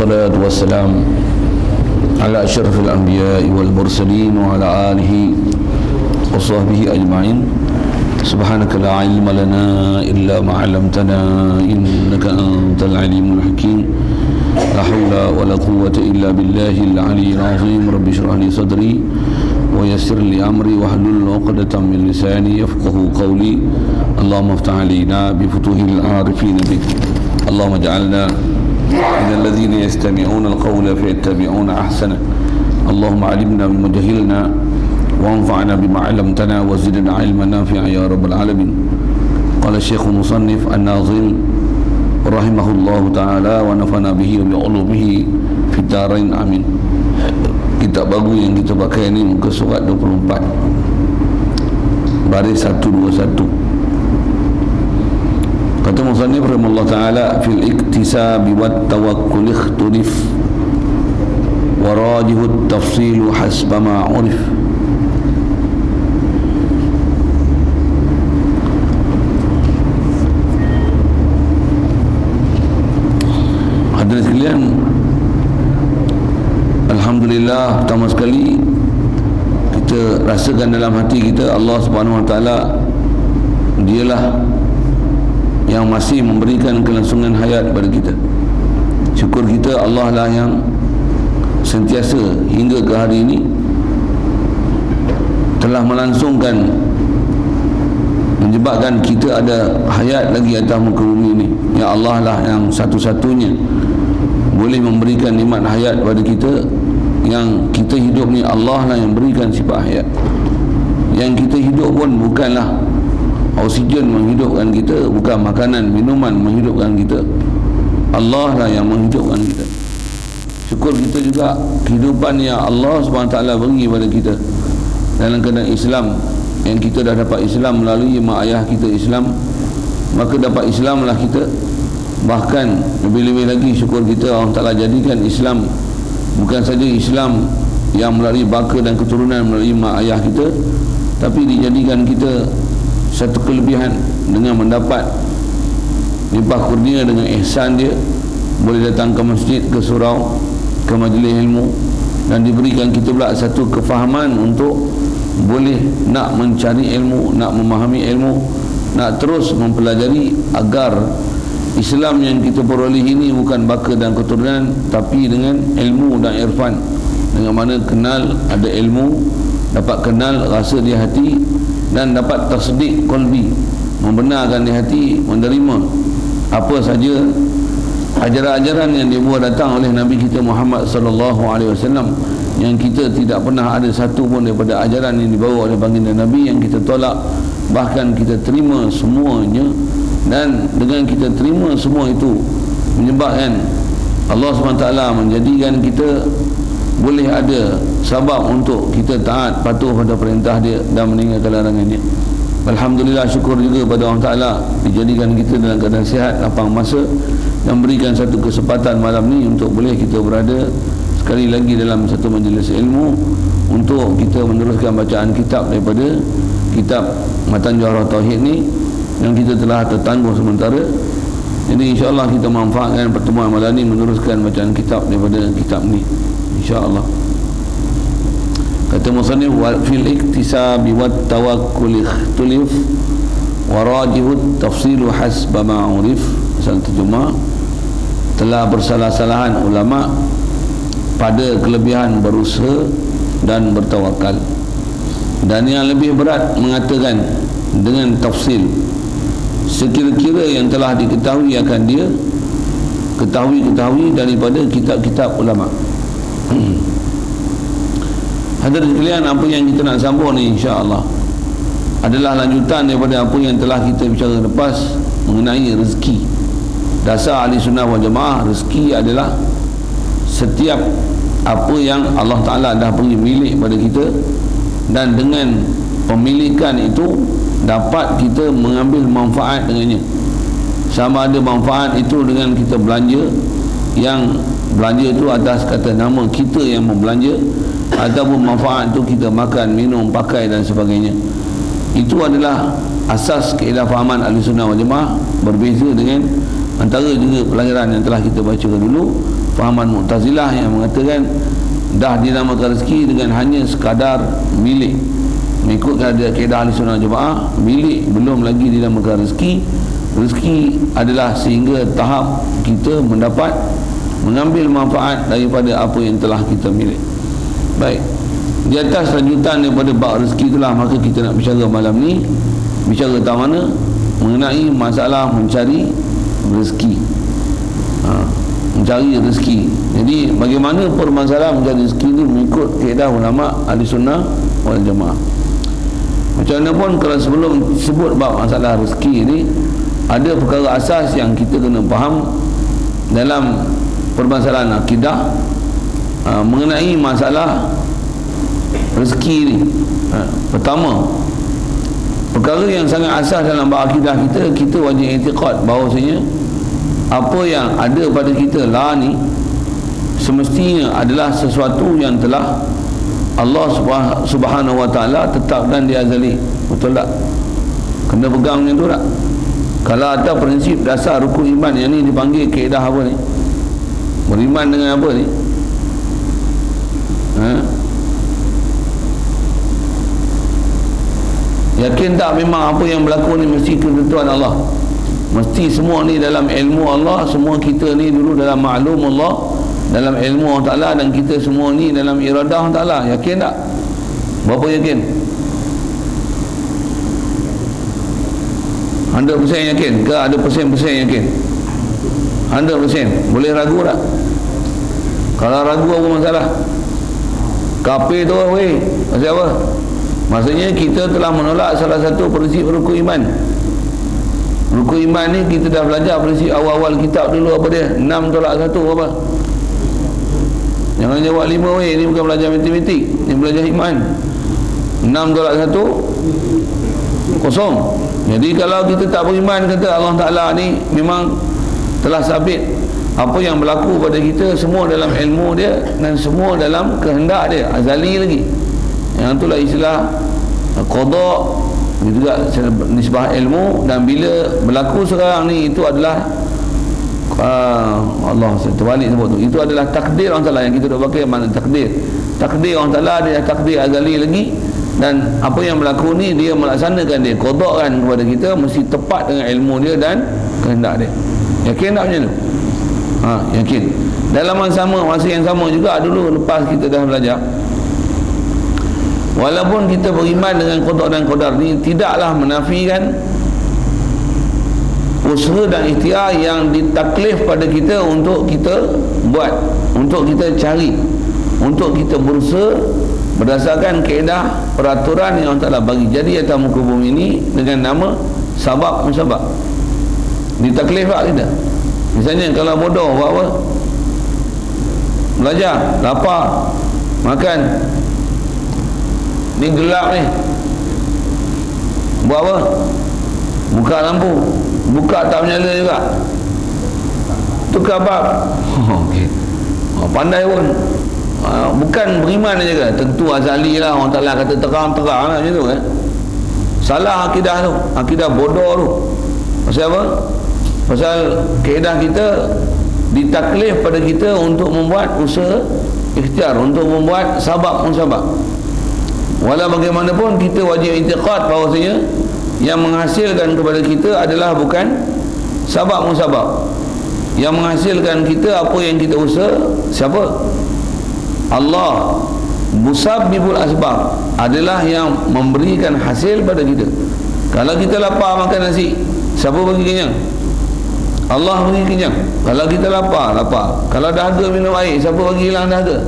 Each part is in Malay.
والصلاة والسلام على أشرف الأنبياء والمرسلين وعلى آله وصحبه أجمعين. سبحانك لا علم لنا إلا ما علمتنا إنك أنت العليم الحكيم. لا حول ولا قوة إلا بالله العلي العظيم. رب اشرح لي صدري ويسر لي أمري واحلل عقدة من لساني يفقهوا قولي. اللهم افتح علينا بفتوح العارفين بك. اللهم اجعلنا من الذين يستمعون القول فيتبعون أحسنه. اللهم علمنا بما جهلنا وانفعنا بما علمتنا وزدنا علما نافعا يا رب العالمين. قال الشيخ المصنف الناظم رحمه الله تعالى ونفعنا به وبعلومه في الدارين آمين. Kitab baru yang kita pakai ni muka surat 24 baris 121. Kata musannif rahimahullah ta'ala, fil iktisabi wat tawakkul ikhtilif wa rajihu at-tafsil hasba ma 'urif. Hadirin sekalian, alhamdulillah, pertama sekali kita rasakan dalam hati kita Allah Subhanahu Wa Taala dialah yang masih memberikan kelangsungan hayat kepada kita. Syukur kita, Allah lah yang sentiasa hingga ke hari ini telah melangsungkan, menyebabkan kita ada hayat lagi atas muka bumi ini. Ya Allah lah yang satu-satunya boleh memberikan nikmat hayat kepada kita. Yang kita hidup ni Allah lah yang berikan sifat hayat. Yang kita hidup pun bukanlah oksigen menghidupkan kita, bukan makanan, minuman menghidupkan kita. Allah lah yang menghidupkan kita. Syukur kita juga kehidupan yang Allah SWT beri kepada kita dalam keadaan Islam, yang kita dah dapat Islam melalui mak ayah kita Islam, maka dapat Islam lah kita. Bahkan lebih-lebih lagi syukur kita Allah Ta'ala jadikan Islam bukan saja Islam yang melalui baka dan keturunan melalui mak ayah kita, tapi dijadikan kita satu kelebihan dengan mendapat limpah kurnia dengan ihsan dia, boleh datang ke masjid, ke surau, ke majlis ilmu, dan diberikan kita pula satu kefahaman untuk boleh nak mencari ilmu, nak memahami ilmu, nak terus mempelajari agar Islam yang kita peroleh ini bukan baka dan keturunan, tapi dengan ilmu dan irfan, dengan mana kenal ada ilmu, dapat kenal rasa di hati, dan dapat tasdik qalbi, membenarkan di hati, menerima apa saja ajaran-ajaran yang dibawa datang oleh Nabi kita Muhammad sallallahu alaihi wasallam, yang kita tidak pernah ada satu pun daripada ajaran yang dibawa oleh baginda Nabi yang kita tolak, bahkan kita terima semuanya. Dan dengan kita terima semua itu menyebabkan Allah SWT menjadikan kita boleh ada sabab untuk kita taat patuh pada perintah dia dan meninggalkan larangannya. Alhamdulillah, syukur juga pada Allah Ta'ala dijadikan kita dalam keadaan sihat, lapang masa, dan berikan satu kesempatan malam ni untuk boleh kita berada sekali lagi dalam satu majlis ilmu untuk kita meneruskan bacaan kitab daripada kitab Matan Jawharah Tauhid ni yang kita telah tertangguh sementara. Jadi insya-Allah kita manfaatkan pertemuan malam ni meneruskan bacaan kitab daripada kitab ni, insya-Allah. Kata musannif, wa fil iktisabi wat tawakkul ikhtilif wa rajihu tafsil hasba ma 'urif. Asal terjemah, telah bersalah-salahan ulama pada kelebihan berusaha dan bertawakal, dan yang lebih berat mengatakan dengan tafsil, sekira-kira yang telah diketahui akan dia, ketahui daripada kitab-kitab ulama. Hadirin sekalian, apa yang kita nak sambung ni insya-Allah adalah lanjutan daripada apa yang telah kita bicara lepas mengenai rezeki. Dasar ahli sunnah wal jamaah, rezeki adalah setiap apa yang Allah Ta'ala dah beri milik pada kita, dan dengan pemilikan itu dapat kita mengambil manfaat dengannya. Sama ada manfaat itu dengan kita belanja, yang belanja itu atas kata nama kita yang membelanja, ataupun manfaat itu kita makan, minum, pakai dan sebagainya. Itu adalah asas keilhafahaman Ahlussunnah wal Jamaah, berbeza dengan antara juga pelajaran yang telah kita bacakan dulu, fahaman Mu'tazilah yang mengatakan dah dinamakan rezeki dengan hanya sekadar milik. Mengikutkan kaedah Ahli Sunnah Jemaah, milik belum lagi dinamakan rezeki. Rezeki adalah sehingga tahap kita mengambil manfaat daripada apa yang telah kita milik. Baik, di atas lanjutan daripada bab rezeki itulah maka kita nak bicara malam ni, bicara tentang mana mengenai masalah mencari rezeki, mencari rezeki. Jadi bagaimana permasalahan mencari rezeki itu mengikut kaedah ulama Ahli Sunnah wal Jamaah. Macam mana pun kalau sebelum sebut bab masalah rezeki ini, ada perkara asas yang kita kena faham dalam permasalahan akidah mengenai masalah rezeki ni. Pertama, perkara yang sangat asas dalam bab akidah kita wajib i'tiqad bahawasanya apa yang ada pada kita lah ni semestinya adalah sesuatu yang telah Allah Subhanahu wa ta'ala tetapkan di azali. Betul tak? Kena pegang macam tu tak? Kalau ada prinsip dasar rukun iman yang ni dipanggil kaedah apa ni? Beriman dengan apa ni? Yakin tak memang apa yang berlaku ni mesti ketentuan Allah? Mesti semua ni dalam ilmu Allah, semua kita ni dulu dalam maklum Allah, dalam ilmu Allah Ta'ala, dan kita semua ni dalam iradah Allah Ta'ala. Yakin tak? Berapa yakin? 100% yakin ke ada persen yakin? 100%. Boleh ragu tak? Kalau ragu apa masalah? Kafir tu weh. Maksud apa? Maksudnya kita telah menolak salah satu prinsip rukun iman. Rukun iman ni kita dah belajar prinsip awal-awal kitab dulu. Apa dia? 6 tolak 1 apa? Jangan jawab 5 weh. Ni bukan belajar matematik, ni belajar iman. 6 tolak 1 kosong. Jadi kalau kita tak beriman, kata Allah Ta'ala ni memang telah sabit apa yang berlaku pada kita semua dalam ilmu dia dan semua dalam kehendak dia azali lagi. Yang itulah istilah qada, juga nisbah ilmu. Dan bila berlaku sekarang ni, itu adalah Allah terbalik sebut tu, itu adalah takdir Allah Ta'ala. Yang kita duk pakai mana takdir Allah Ta'ala, dia takdir azali lagi. Dan apa yang berlaku ni dia melaksanakan, dia qada'kan kepada kita mesti tepat dengan ilmu dia dan kehendak dia. Yakin tak macam tu? Yakin. Dalam masa yang sama juga dulu lepas kita dah belajar, walaupun kita beriman dengan qada' dan qadar ni, tidaklah menafikan usaha dan ikhtiar yang ditaklif pada kita untuk kita buat, untuk kita cari, untuk kita berusaha berdasarkan kaedah peraturan yang Allah Ta'ala bagi. Jadi atas muka bumi ini dengan nama sabab musabab ditaklif tak kita. Misalnya kalau bodoh buat apa? Belajar, lapar, makan. Ni gelap ni, buat apa? Buka lampu, buka tak menyala juga, tukar bab. Okay. Pandai pun. Bukan beriman aja kan? Tentu azali lah, orang Ta'ala kata terang-terang lah macam tu kan. Salah akidah tu, akidah bodoh tu. Pasal apa? Pasal kaedah kita ditaklif pada kita untuk membuat usaha ikhtiar, untuk membuat sabab musabab. Walau bagaimanapun kita wajib i'tiqad bahawasanya yang menghasilkan kepada kita adalah bukan sabab musabab. Yang menghasilkan kita apa yang kita usaha, siapa? Allah. Musabbibul asbab adalah yang memberikan hasil pada kita. Kalau kita lapar makan nasi, siapa bagi kenyang? Allah bagi kenyang. Kalau kita lapar. Kalau dahaga minum air, siapa bagi hilang dahaga?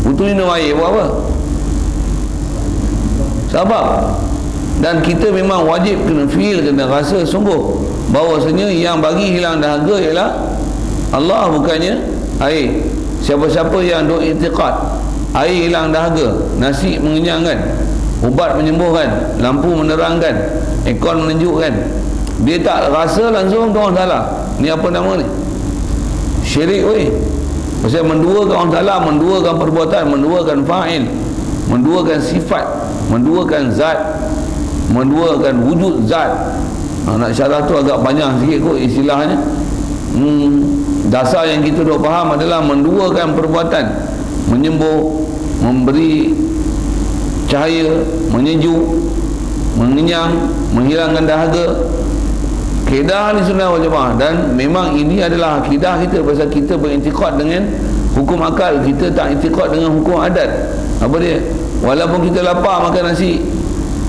Butuh minum air, buat apa? Sabab. Dan kita memang wajib kena feel, kena rasa sungguh bahawasanya yang bagi hilang dahaga ialah Allah, bukannya air. Siapa-siapa yang duk i'tiqad air hilang dahaga, nasi mengenyangkan, ubat menyembuhkan, lampu menerangkan, aircon menunjukkan, dia tak rasa langsung tu orang salah. Ni apa nama ni? Syirik weh. Pasal menduakan orang salah, menduakan perbuatan, menduakan fa'il, menduakan sifat, menduakan zat, menduakan wujud zat. Nak syarah tu agak panjang sikit kot istilahnya. dasar yang kita duk faham adalah menduakan perbuatan, menyembuh, memberi cahaya, menyejuk, mengenyang, menghilangkan dahaga. Kaedah ni sunnah wal jamaah, dan memang ini adalah akidah kita, pasal kita beriktikad dengan hukum akal, kita tak iktikad dengan hukum adat. Apa dia? Walaupun kita lapar makan nasi,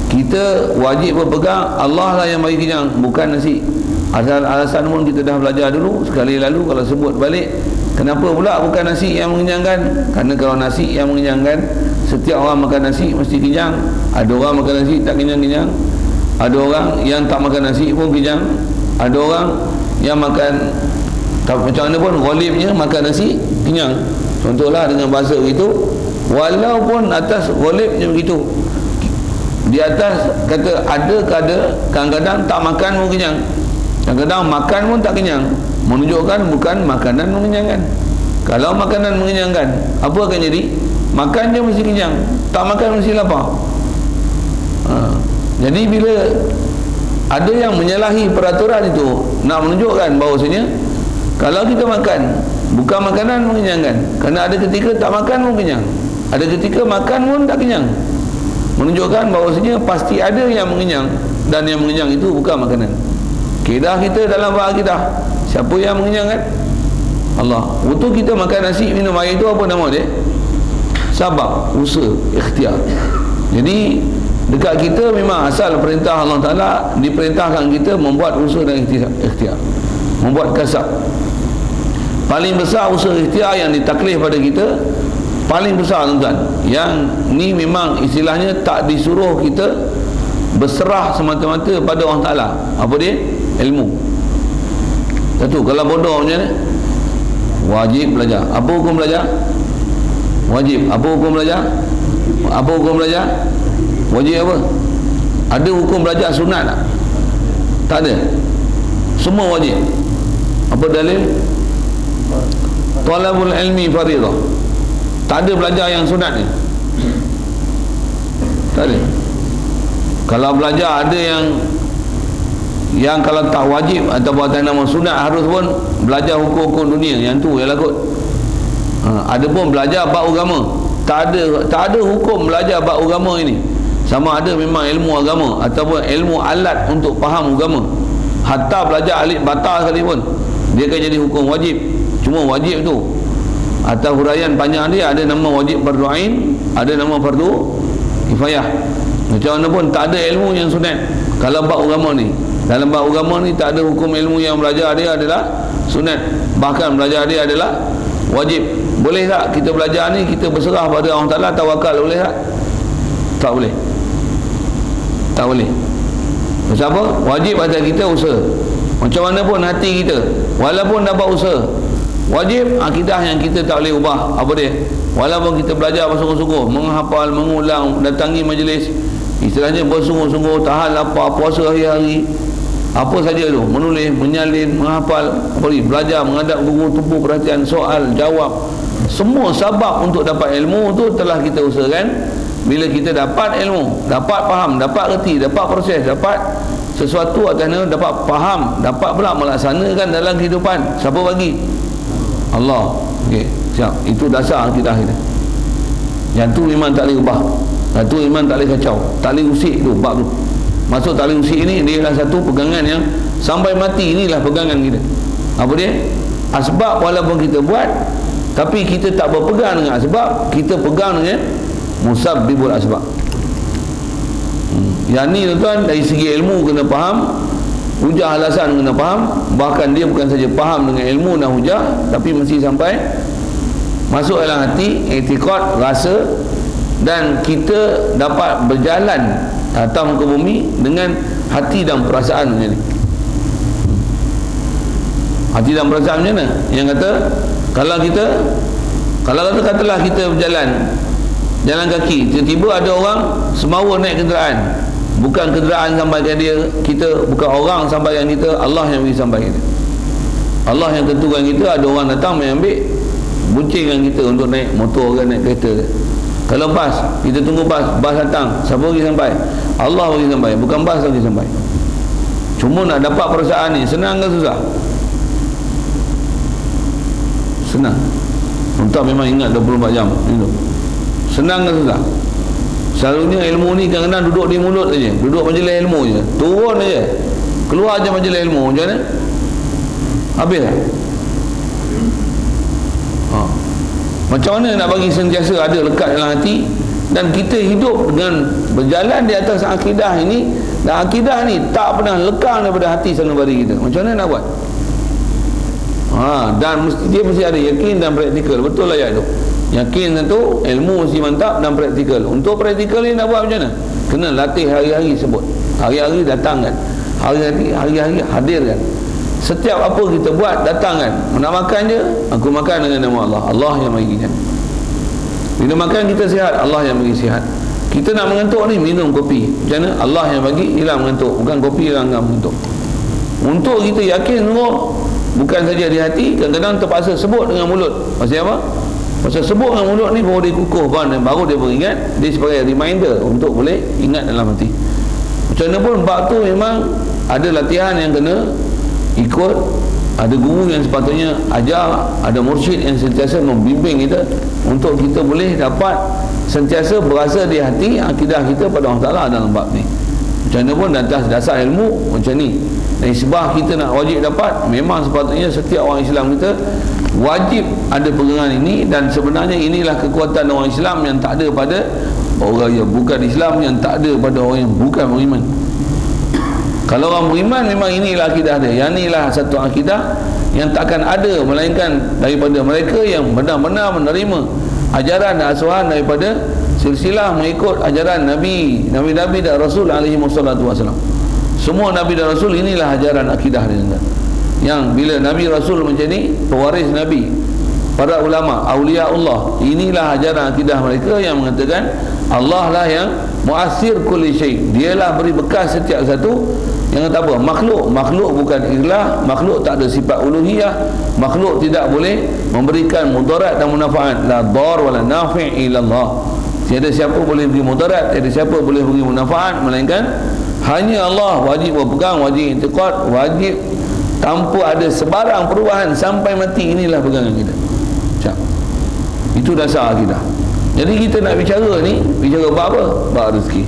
kita wajib berpegang Allah lah yang bagi kenyang, bukan nasi. Alasan pun kita dah belajar dulu sekali lalu, kalau sebut balik, kenapa pula bukan nasi yang mengenyangkan? Kerana kalau nasi yang mengenyangkan, setiap orang makan nasi mesti kenyang. Ada orang makan nasi tak kenyang-kenyang, ada orang yang tak makan nasi pun kenyang, ada orang yang makan tak macam mana pun ghalibnya makan nasi kenyang. Contohlah dengan bahasa begitu, walaupun atas ghalibnya begitu, di atas kata ada kadang-kadang tak makan pun kenyang, kadang-kadang makan pun tak kenyang, menunjukkan bukan makanan mengenyangkan. Kalau makanan mengenyangkan, apa akan jadi? Makan je mesti kenyang, tak makan mesti lapar. Jadi bila ada yang menyalahi peraturan itu, nak menunjukkan bahawasanya kalau kita makan bukan makanan mengenyangkan, kerana ada ketika tak makan pun kenyang, ada ketika makan pun tak kenyang, menunjukkan bahawasanya pasti ada yang mengenyang, dan yang mengenyang itu bukan makanan. Kaedah kita dalam akidah, siapa yang mengenyangkan? Allah. Untuk kita makan nasi, minum air itu apa nama dia? Sabab, usaha, ikhtiar. Jadi dekat kita memang asal perintah Allah Ta'ala, diperintahkan kita membuat usaha dan ikhtiar, membuat kasab. Paling besar usaha ikhtiar yang ditaklif pada kita, paling besar tuan-tuan, yang ni memang istilahnya tak disuruh kita berserah semata-mata pada Allah Ta'ala. Apa dia? Ilmu. Satu, kalau bodoh macam mana? Wajib belajar. Apa hukum belajar? Wajib. Apa hukum belajar? Apa hukum belajar? Wajib apa? Ada hukum belajar sunat tak? Tak ada. Semua wajib. Apa dalil? Talabul ilmi faridah. Tak ada belajar yang sunat ni. Tak ada. Kalau belajar ada yang kalau tak wajib atau atas nama sunat harus pun belajar hukum-hukum dunia, yang tu ialah kot. Ada pun belajar bab agama, tak ada hukum belajar bab agama ini, sama ada memang ilmu agama ataupun ilmu alat untuk faham agama. Hatta belajar alif bata sekalipun dia akan jadi hukum wajib. Cuma wajib tu atas huraian panjang dia, ada nama wajib fardu ain, ada nama fardu kifayah. Macam mana pun tak ada ilmu yang sunat kalau bab agama ni. Dalam bab agama ni tak ada hukum ilmu yang belajar dia adalah sunat, bahkan belajar dia adalah wajib. Boleh tak kita belajar ni kita berserah pada Allah Ta'ala, tawakal, boleh tak? Tak boleh. Tak boleh. Sebab apa? Wajib atas kita usaha. Macam mana pun hati kita, walaupun dapat usaha, wajib akidah yang kita tak boleh ubah. Apa dia? Walaupun kita belajar bersungguh-sungguh, menghafal, mengulang, datangi majlis, istilahnya bersungguh-sungguh, tahan lapar, puasa hari-hari, apa saja tu, menulis, menyalin, menghafal, belajar, menghadap guru, tumpu perhatian, soal, jawab, semua sabab untuk dapat ilmu tu telah kita usahakan. Bila kita dapat ilmu, dapat faham, dapat reti, dapat proses, dapat sesuatu atas nama dapat faham, dapat pula melaksanakan dalam kehidupan, siapa bagi? Allah. Okey, siap. Itu dasar akidah kita. Yang tu memang tak boleh ubah. Yang tu memang tak boleh kacau, tak boleh usik tu bab tu. Maksud tak boleh usik ni, dia adalah satu pegangan yang sampai mati. Inilah pegangan kita. Apa dia? Asbab walaupun kita buat, tapi kita tak berpegang dengan asbab, kita pegang dengan musabbibul asbab. Yang ni tuan-tuan, dari segi ilmu kena faham, hujah alasan kena faham, bahkan dia bukan saja faham dengan ilmu dan hujah, tapi mesti sampai masuk dalam hati, i'tiqad, rasa, dan kita dapat berjalan atas muka bumi dengan hati dan perasaan macam ni. Hati dan perasaan macam mana? Yang kata kalau katalah kita berjalan jalan kaki, tiba-tiba ada orang semawa naik kenderaan, bukan kenderaan sampai ke dia, kita bukan orang sampai yang kita, Allah yang bagi sampai kita, Allah yang tentukan kita. Ada orang datang mengambil buncingkan kita untuk naik motor ke naik kereta. Kalau bas, kita tunggu bas datang, siapa bagi sampai? Allah bagi sampai, bukan bas bagi sampai. Cuma nak dapat perasaan ni senang ke susah? Senang. Untuk memang ingat 24 jam itu. Senang ke susah? Selalunya ilmu ni kadang-kadang duduk di mulut saja, duduk majlis ilmu je, turun aja, keluar je majlis ilmu, macam mana? Habis lah. Macam mana nak bagi sentiasa ada lekat dalam hati, dan kita hidup dengan berjalan di atas akidah ini, dan akidah ni tak pernah lekang daripada hati sanubari kita. Macam mana nak buat? Dan dia mesti ada yakin dan praktikal. Betul lah ayat tu. Yakin tu, ilmu mesti mantap, dan praktikal. Untuk praktikal ni nak buat macam mana? Kena latih hari-hari sebut. Hari-hari datangkan. Hari-hari hadirkan. Setiap apa kita buat, datangkan. Nak makan je, aku makan dengan nama Allah. Allah yang bagi kan. Bila makan kita sihat, Allah yang bagi sihat. Kita nak mengantuk ni, minum kopi. Macam mana? Allah yang bagi hilang mengantuk. Bukan kopi hilang mengantuk. Untuk kita yakin semua, bukan saja di hati, kadang-kadang terpaksa sebut dengan mulut. Pasal apa? Pasal sebut dengan mulut ni baru dia kukuh, baru dia beringat. Dia sebagai reminder untuk boleh ingat dalam hati. Macam mana pun bab tu memang ada latihan yang kena ikut, ada guru yang sepatutnya ajar, ada mursyid yang sentiasa membimbing kita untuk kita boleh dapat sentiasa berasa di hati akidah kita pada Allah Ta'ala dalam bab ni. Macam mana pun atas dasar ilmu macam ni. Dan sebab kita nak wajib dapat, memang sepatutnya setiap orang Islam kita wajib ada pegangan ini, dan sebenarnya inilah kekuatan orang Islam yang tak ada pada orang yang bukan Islam, yang tak ada pada orang yang bukan beriman. Kalau orang beriman memang inilah akidah dia. Yang inilah satu akidah yang takkan ada melainkan daripada mereka yang benar-benar menerima ajaran dan asuhan daripada silsilah mengikut ajaran Nabi dan Rasul alaihi wassalatu wassalam. Semua Nabi dan Rasul inilah ajaran akidah dia. Yang bila Nabi Rasul macam ni, pewaris Nabi, para ulama, awliya Allah, inilah ajaran akidah mereka yang mengatakan Allah lah yang muasir kulli syai. Dialah beri bekas setiap satu. Yang kata apa? Makhluk bukan ilah, makhluk tak ada sifat uluhiyah, makhluk tidak boleh memberikan mudarat dan manfaat. La dar wala nafi' illa Allah. Tiada siapa boleh beri mudarat, tiada siapa boleh beri manfaat melainkan hanya Allah. Wajib berpegang, wajib intiqad, wajib tanpa ada sebarang perubahan sampai mati. Inilah pegangan kita. Itu dasar akidah. Jadi kita nak bicara ni, bicara bab apa? Bab rezeki.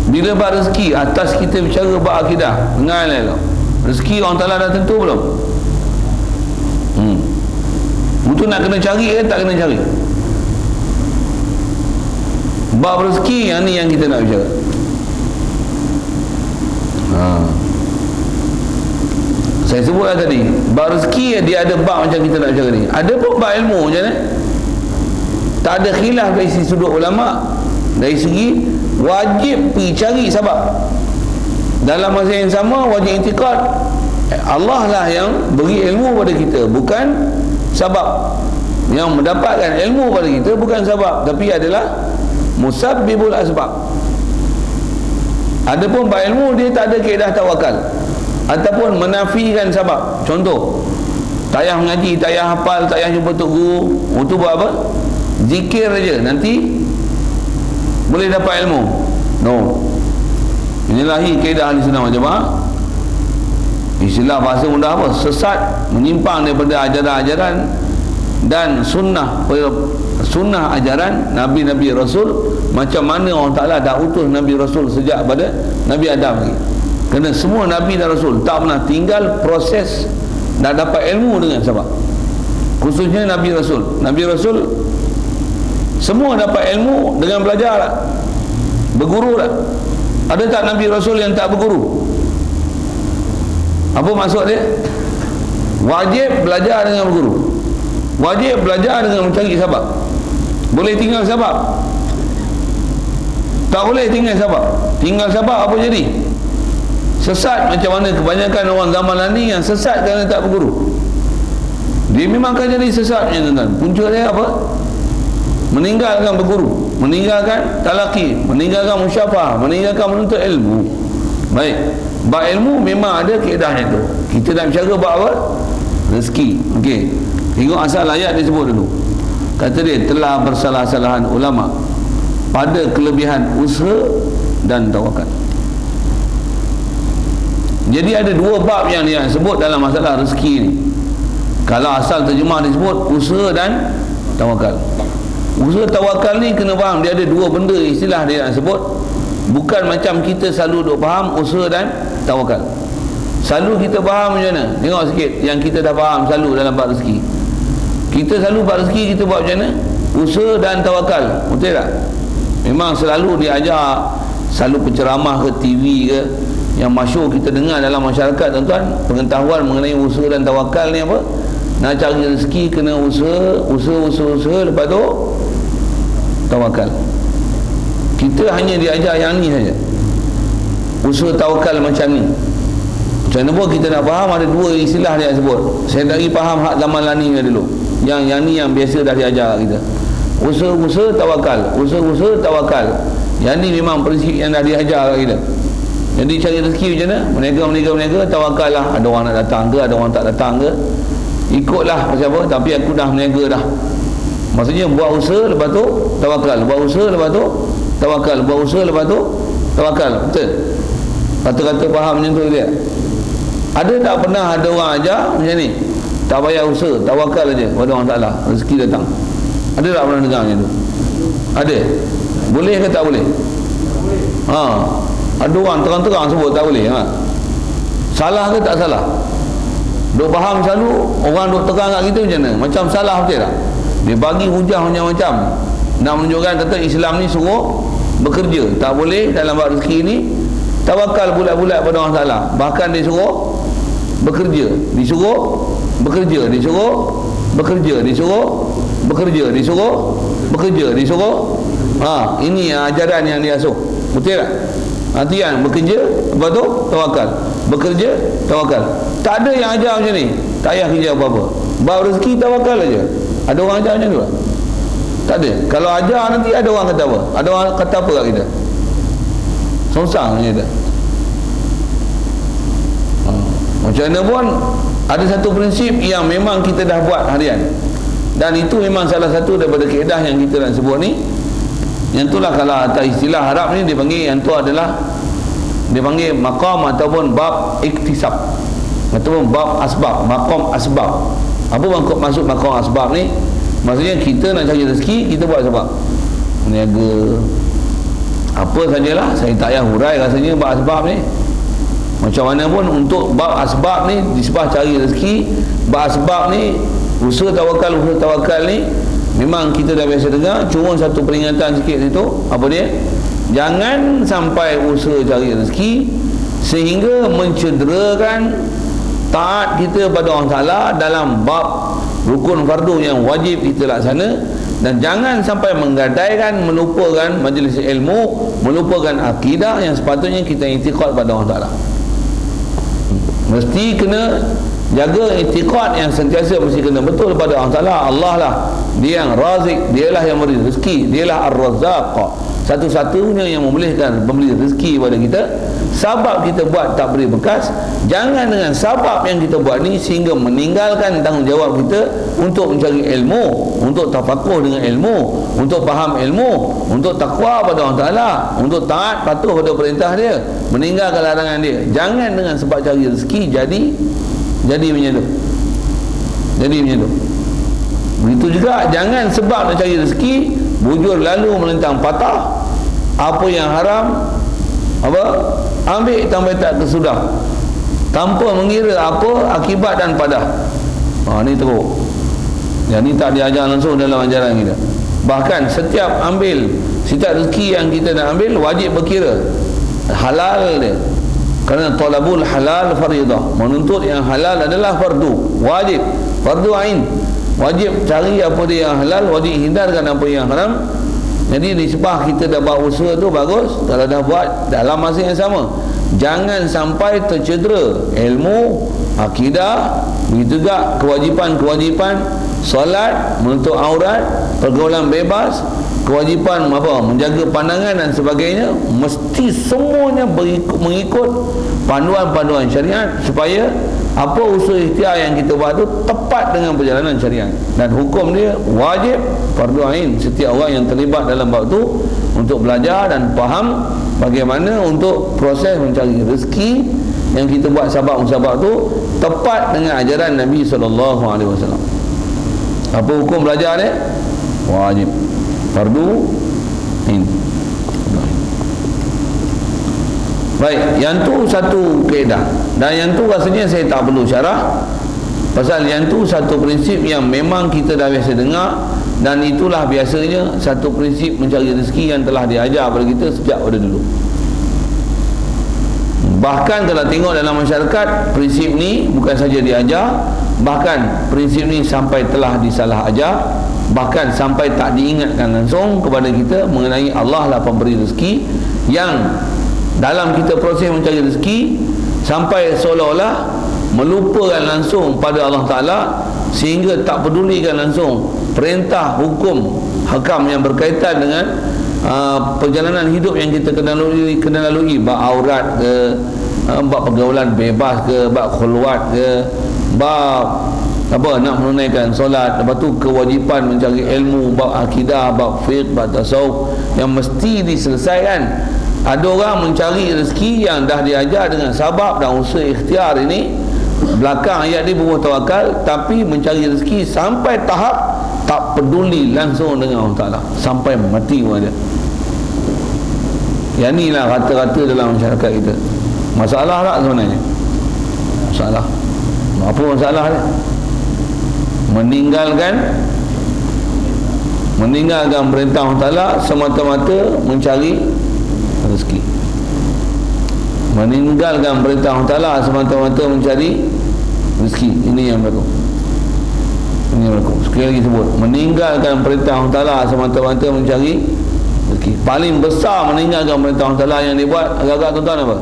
Bila bab rezeki, atas kita bicara bab akidah, dengar lah. Rezeki orang Ta'ala dah tentu belum? Itu nak kena cari ke tak kena cari? Bab rezeki yang ni yang kita nak bicara. Saya sebutlah tadi, bab rezeki dia ada bab macam kita nak bicara ni. Ada pun bab ilmu macam mana? Tak ada khilaf dari sisi sudut ulama, dari segi wajib pergi cari sebab. Dalam masa yang sama wajib intikad, Allah lah yang beri ilmu pada kita, bukan sebab. Yang mendapatkan ilmu pada kita bukan sebab, tapi adalah musabbibul asbab. Adapun bab ilmu dia tak ada kaedah tawakal ataupun menafikan sebab. Contoh, tak payah mengaji, tak payah hafal, tak payah jumpa tok guru. Itu buat apa? Zikir aja, nanti boleh dapat ilmu. No. Inilahi kaedah ahli sunnah wal jamaah. Istilah bahasa mudah apa? Sesat, menyimpang daripada ajaran-ajaran dan sunnah ajaran Nabi-Nabi Rasul. Macam mana Allah Ta'ala dah utus Nabi Rasul sejak pada Nabi Adam lagi. Kerana semua Nabi dan Rasul tak pernah tinggal proses nak dapat ilmu dengan sebab. Khususnya Nabi Rasul. Nabi Rasul semua dapat ilmu dengan belajar lah, berguru lah. Ada tak Nabi Rasul yang tak berguru? Apa maksud dia? Wajib belajar dengan berguru, wajib belajar dengan mencari sebab. Boleh tinggal sebab? Tak boleh tinggal sebab. Tinggal sebab apa jadi? Sesat. Macam mana kebanyakan orang zaman ni yang sesat kerana tak berguru. Dia memang akan jadi sesat, tuan-tuan. Punca dia apa? Meninggalkan berguru, meninggalkan talaqi, meninggalkan musyafah, meninggalkan menuntut ilmu. Baik, bab ilmu memang ada kaedahnya tu. Kita nak bicara bab apa? Rezeki. Okey, tengok asal ayat dia sebut dulu. Kata dia, telah bersalah-salahan ulama pada kelebihan usaha dan tawakal. Jadi ada dua bab yang dia sebut dalam masalah rezeki ni. Kalau asal terjemah disebut usaha dan tawakal. Usaha tawakal ni kena faham, dia ada dua benda istilah dia nak sebut. Bukan macam kita selalu duk faham usaha dan tawakal. Selalu kita faham macam mana? Tengok sikit yang kita dah faham selalu dalam bab rezeki. Kita selalu bab rezeki kita buat macam mana? Usaha dan tawakal. Betul tak? Memang selalu diajar, selalu penceramah ke TV ke yang masyhur kita dengar dalam masyarakat, tuan-tuan, pengetahuan mengenai usaha dan tawakal ni apa? Nak cari rezeki kena usaha, lepas tu tawakal. Kita hanya diajar yang ni saja, usaha tawakal macam ni. Macam mana pun kita nak faham, ada dua istilah dia sebut. Saya tak lagi faham hak zaman lani dulu. Yang ni yang biasa dah diajar kita. Usaha tawakal, usaha tawakal. Yang ni memang prinsip yang dah diajar kita. Jadi cari rezeki macam mana? Meniaga, tawakal lah. Ada orang nak datang ke, ada orang tak datang ke, ikutlah pasal apa, tapi aku dah meniaga dah. Maksudnya buat usaha, lepas tu tawakal, buat usaha, lepas tu tawakal, buat usaha, lepas tu tawakal. Betul? Kata-kata faham macam tu dia. Ada tak pernah ada orang ajar macam ni? Tak payah usaha, tawakal aja pada Allah Ta'ala, rezeki datang. Ada tak pernah dengar macam tu? Ada? Boleh ke tak boleh? Ada orang terang-terang sebut tak boleh. Salah ke tak salah? Duk faham selalu, orang duk terang kat kita macam mana? Macam salah betul tak? Dia bagi hujah macam-macam nak menunjukkan kata Islam ni suruh bekerja. Tak boleh dalam bab rezeki ni tawakal bulat-bulat pada Allah Ta'ala. Bahkan dia suruh bekerja, disuruh bekerja, disuruh bekerja, disuruh bekerja, disuruh bekerja, disuruh. Ini ajaran yang dia asuh. Betul tak? Artian bekerja, lepas tu tawakal, bekerja, tawakal. Tak ada yang ajar macam ni, tak payah kerja apa-apa, bab rezeki tawakal aja. Ada orang ajar macam tu tak? Tak ada. Kalau ajar nanti ada orang kata apa? Ada orang kata apa kat kita? Songsang macam tu. Macam mana pun ada satu prinsip yang memang kita dah buat harian, dan itu memang salah satu daripada kaedah yang kita nak sebut ni. Yang itulah kalau atas istilah Arab ni dia panggil, yang tu adalah dia panggil maqam ataupun bab iktisab ataupun bab asbab, maqam asbab. Apa maksud maqam asbab ni? Maksudnya kita nak cari rezeki, kita buat sebab meniaga apa sajalah, saya tak payah hurai rasanya bab asbab ni. Macam mana pun untuk bab asbab ni, disebab cari rezeki, bab asbab ni, usaha tawakal ni memang kita dah biasa dengar. Cuma satu peringatan sikit situ, apa dia? Jangan sampai usaha cari rezeki sehingga mencederakan taat kita pada Allah Ta'ala dalam bab rukun fardu yang wajib kita laksana, dan jangan sampai menggadaikan, melupakan majlis ilmu, melupakan akidah yang sepatutnya kita i'tiqad pada Allah Ta'ala. Mesti kena jaga i'tiqad yang sentiasa mesti kena betul pada Allah Ta'ala. Allah lah dia yang razik, dialah yang memberi rezeki, dialah ar-razzaq, satu-satunya yang membolehkan memberi rezeki pada kita. Sabab kita buat tak beri bekas. Jangan dengan sabab yang kita buat ni sehingga meninggalkan tanggungjawab kita untuk mencari ilmu, untuk tafakuh dengan ilmu, untuk faham ilmu, untuk takwa pada Allah Ta'ala, untuk taat patuh pada perintah dia, meninggalkan larangan dia. Jangan dengan sebab cari rezeki jadi macam tu. Jadi macam tu. Begitu juga jangan sebab nak cari rezeki bujur lalu melentang patah, apa yang haram ambil sampai tak kesudah, tanpa mengira apa akibat dan padah. Ni teruk. Yang ni tak diajar langsung dalam ajaran kita. Bahkan setiap rezeki yang kita nak ambil wajib berkira halal dia, kerana talabul halal faridah, menuntut yang halal adalah fardu, wajib, fardu ain. Wajib cari apa dia yang halal, wajib hindarkan apa yang haram. Jadi nisbah kita dah buat usaha tu bagus, kalau dah buat dalam masa yang sama, jangan sampai tercedera ilmu, akidah, begitu juga kewajipan solat, menutup aurat, pergaulan bebas, kewajipan menjaga pandangan dan sebagainya, mesti semuanya mengikut panduan-panduan syariat, supaya apa usaha ikhtiar yang kita buat tu tepat dengan perjalanan syariat, dan hukum dia wajib fardu ain. Setiap orang yang terlibat dalam bab tu untuk belajar dan faham bagaimana untuk proses mencari rezeki yang kita buat sabab-musabab tu tepat dengan ajaran Nabi SAW. Apa hukum belajar dia? Wajib, fardu ain. Baik, yang tu satu kaedah, dan yang tu rasanya saya tak perlu syarah, pasal yang tu satu prinsip yang memang kita dah biasa dengar, dan itulah biasanya satu prinsip mencari rezeki yang telah diajar kepada kita sejak pada dulu. Bahkan kalau tengok dalam masyarakat, prinsip ni bukan saja diajar, bahkan prinsip ni sampai telah disalah ajar, bahkan sampai tak diingatkan langsung kepada kita mengenai Allah lah pemberi rezeki, yang dalam kita proses mencari rezeki sampai seolah-olah melupakan langsung pada Allah Ta'ala, sehingga tak pedulikan langsung perintah, hukum, hakam yang berkaitan dengan perjalanan hidup yang kita kena lalui, bab aurat ke, bab pergaulan bebas ke, bab khulwat ke, bab apa nak menunaikan solat, lepas tu kewajipan mencari ilmu, bab akidah, bab fiqh, bab tasawuf yang mesti diselesaikan. Ada orang mencari rezeki yang dah diajar dengan sabab dan usaha ikhtiar ini. Belakang ayat dia berupa tawakal, tapi mencari rezeki sampai tahap tak peduli langsung dengan Allah Ta'ala sampai mati pun ada. Yang inilah kata-kata dalam masyarakat kita. Masalah tak sebenarnya? Masalah. Apa masalah dia? Meninggalkan perintah Allah Ta'ala semata-mata mencari rezeki. Meninggalkan perintah Allah Ta'ala semata-mata mencari rezeki. Ini yang berlaku. Ini yang berlaku. Sekali lagi sebut, meninggalkan perintah Allah Ta'ala semata-mata mencari rezeki. Paling besar meninggalkan perintah Allah Ta'ala yang dibuat agak-agak tuan-tuan apa?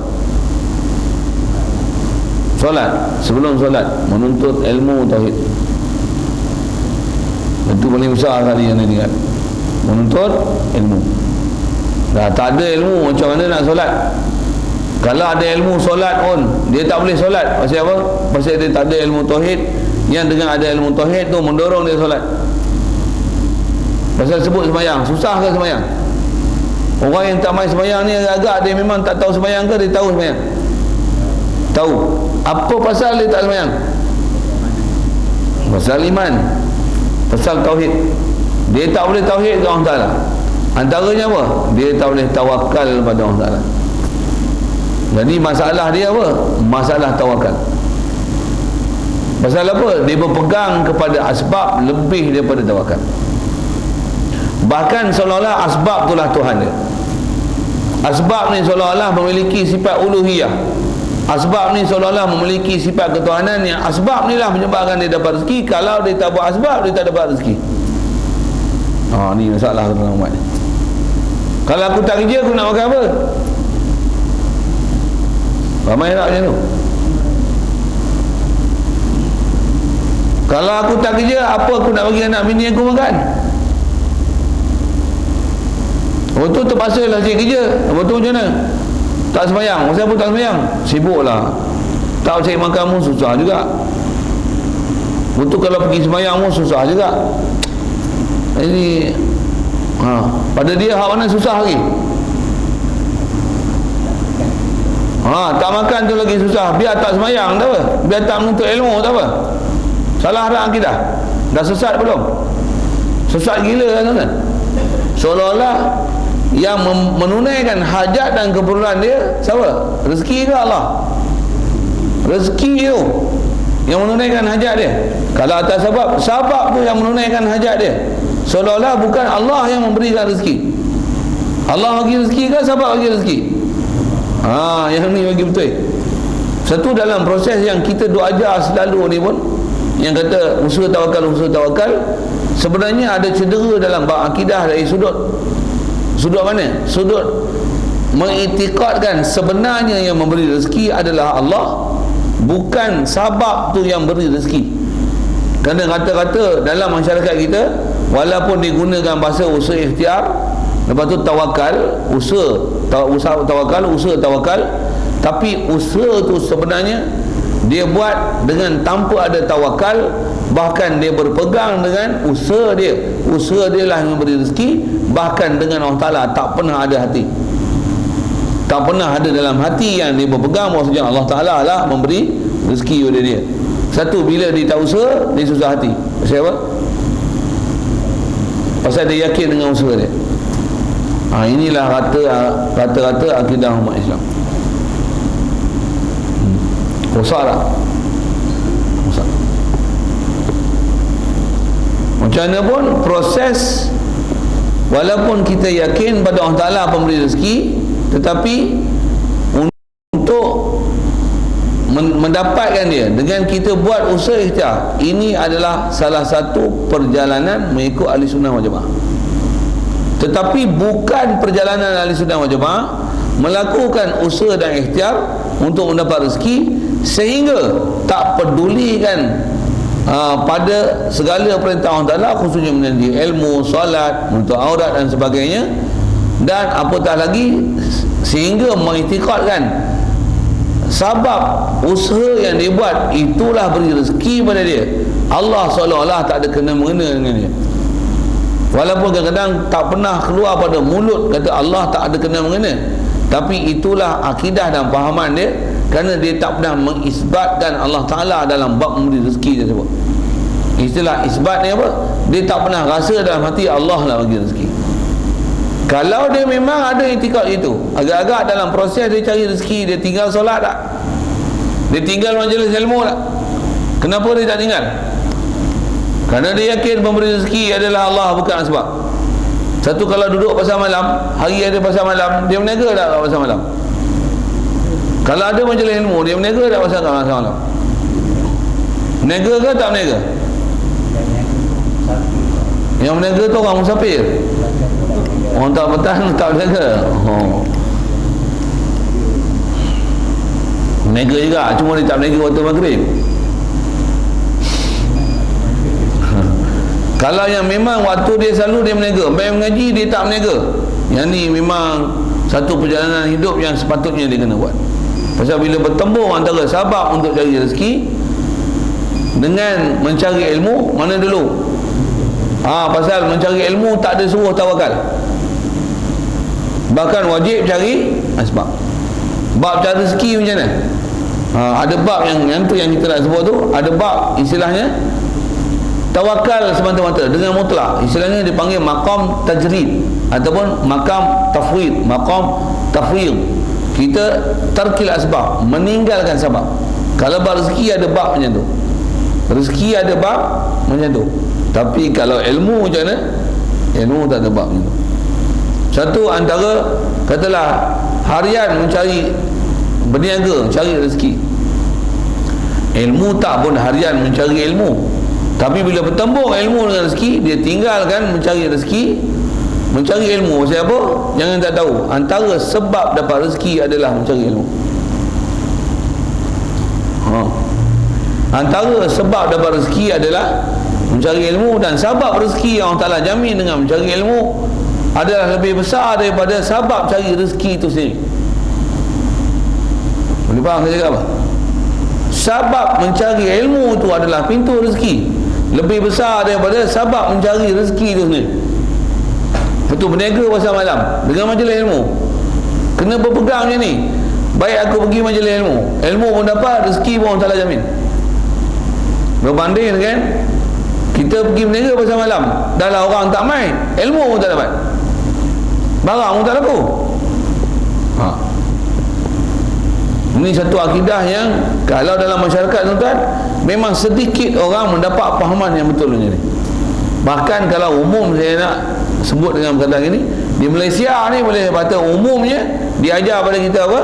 Solat. Sebelum solat menuntut ilmu tauhid. Itu paling besar kali yang diingat. Menuntut ilmu. Dah tak ada ilmu, macam mana nak solat? Kalau ada ilmu solat pun dia tak boleh solat. Pasal apa? Pasal dia tak ada ilmu tauhid, yang dengan ada ilmu tauhid tu mendorong dia solat. Pasal sebut sembahyang, susah ke sembahyang? Orang yang tak main sembahyang ni agak-agak dia memang tak tahu sembahyang ke dia tahu sembahyang? Tahu. Apa pasal dia tak sembahyang? Pasal iman, pasal tauhid. Dia tak boleh tauhid ke Allah Ta'ala. Antaranya apa? Dia tak boleh tawakal pada Allah Ta'ala. Jadi masalah dia apa? Masalah tawakal. Pasal apa? Dia berpegang kepada asbab lebih daripada tawakal. Bahkan seolah-olah asbab itulah Tuhan dia. Asbab ni seolah-olah memiliki sifat uluhiyah. Asbab ni seolah-olah memiliki sifat ketuhanan, yang asbab ni lah menyebabkan dia dapat rezeki. Kalau dia tak buat asbab, dia tak dapat rezeki. Ni masalah tuan-tuan umat. Kalau aku tak kerja, aku nak makan apa? Ramai tak macam tu? Kalau aku tak kerja, apa aku nak bagi anak bini aku makan? Lepas tu terpaksa lah cik kerja. Lepas tu macam mana? Tak sembahyang. Masa pun tak sembahyang, sibuk lah. Tak cari makan pun susah juga. Lepas tu kalau pergi sembahyang pun susah juga. Jadi pada dia hak mana susah lagi? Tak makan tu lagi susah. Biar tak sembahyang tak apa, biar tak menuntut ilmu tak apa. Salah dah akidah. Dah sesat belum? Sesat gila kan? Seolah-olah yang menunaikan hajat dan keperluan dia siapa? Rezeki ke Allah? Rezeki tu yang menunaikan hajat dia. Kalau atas sabab tu yang menunaikan hajat dia. Seolah-olah bukan Allah yang memberikan rezeki. Allah bagi rezeki ke sabab bagi rezeki? Yang ni bagi betul. Satu dalam proses yang kita duk ajar selalu ni pun, yang kata usaha tawakal, sebenarnya ada cedera dalam bab akidah dari sudut mana? Sudut mengiktikadkan sebenarnya yang memberi rezeki adalah Allah, bukan sabab tu yang beri rezeki. Kerana kata-kata dalam masyarakat kita, walaupun digunakan bahasa usaha ikhtiar, lepas tu tawakal, usaha tawakal, tapi usaha tu sebenarnya dia buat dengan tanpa ada tawakal. Bahkan dia berpegang dengan usaha dia lah yang memberi rezeki. Bahkan dengan Allah Ta'ala tak pernah ada hati, tak pernah ada dalam hati yang dia berpegang maksudnya Allah Ta'ala lah memberi rezeki pada dia. Satu, bila dia tak usaha, dia susah hati. Pasal apa? Pasal dia yakin dengan usaha dia. Inilah rata-rata akidah umat Islam. Rosak tak? Rosak. Macam mana pun proses, walaupun kita yakin pada Allah Ta'ala pemberi rezeki, tetapi untuk mendapatkan dia dengan kita buat usaha ikhtiar, ini adalah salah satu perjalanan mengikut ahli sunnah wal jamaah. Tetapi bukan perjalanan ahli sunnah wal jamaah melakukan usaha dan ikhtiar untuk mendapat rezeki sehingga tak pedulikan pada segala perintah Allah Ta'ala, khususnya menjadi ilmu, solat, menuntut aurat dan sebagainya, dan apatah lagi sehingga mengiktikadkan sebab usaha yang dia buat itulah beri rezeki pada dia. Allah seolah-olah tak ada kena-mengena dengan dia, walaupun kadang-kadang tak pernah keluar pada mulut kata Allah tak ada kena-mengena, tapi itulah akidah dan fahaman dia, kerana dia tak pernah mengisbatkan Allah Ta'ala dalam bab memberi rezeki tersebut. Istilah isbat ni apa? Dia tak pernah rasa dalam hati Allah lah bagi rezeki. Kalau dia memang ada itikad itu, agak-agak dalam proses dia cari rezeki, dia tinggal solat tak? Dia tinggal majlis ilmu tak? Kenapa dia tak tinggal? Kerana dia yakin pemberi rezeki adalah Allah, bukan sebab. Satu, kalau duduk pasal malam, hari ada pasal malam, dia berniaga tak pasal malam? Kalau ada majlis ilmu, dia berniaga tak pasal malam? Berniaga ke tak berniaga? Yang berniaga tu orang musafir. Orang tak bertahan tak berniaga. Berniaga juga, cuma dia tak berniaga waktu maghrib. Kalau yang memang waktu dia selalu dia berniaga, bayar mengaji dia tak berniaga, yang ni memang satu perjalanan hidup yang sepatutnya dia kena buat. Pasal bila bertembung antara sabab untuk cari rezeki dengan mencari ilmu, mana dulu? Pasal mencari ilmu tak ada suruh tawakal, bahkan wajib cari asbab. Bab cari rezeki macam mana? Ada bab yang tu yang kita nak sebut tu, ada bab istilahnya tawakal semata-mata dengan mutlak. Istilahnya dipanggil maqam tajrid ataupun maqam tafwid, maqam tafwid. Kita tarkil asbab, meninggalkan sebab. Kalau bab rezeki ada bab macam tu, rezeki ada bab macam tu. Tapi kalau ilmu macam mana? Ilmu tak ada bab macam tu. Satu antara, katalah harian mencari, berniaga cari rezeki, ilmu tak pun harian mencari ilmu, tapi bila bertembung ilmu dengan rezeki, dia tinggalkan mencari rezeki, mencari ilmu. Pasal apa? Jangan tak tahu, antara sebab dapat rezeki adalah mencari ilmu. Antara sebab dapat rezeki adalah mencari ilmu, dan sebab rezeki yang Allah Ta'ala jamin dengan mencari ilmu adalah lebih besar daripada sebab cari rezeki itu sendiri. Boleh faham saya cakap apa? Sebab mencari ilmu itu adalah pintu rezeki, lebih besar daripada sebab mencari rezeki itu sendiri. Itu berniaga pasal malam dengan majlis ilmu, kena berpegang macam ni. Baik aku pergi majlis ilmu, ilmu pun dapat, rezeki pun Allah Ta'ala jamin. Berbanding dengan kita pergi berniaga pasal malam, dah lah orang tak main, ilmu pun tak dapat, barang pun tak laku. Ini satu akidah yang kalau dalam masyarakat tuan-tuan, memang sedikit orang mendapat pahaman yang betul ni. Bahkan kalau umum saya nak sebut dengan perkataan ini, di Malaysia ni boleh kata umumnya diajar pada kita apa?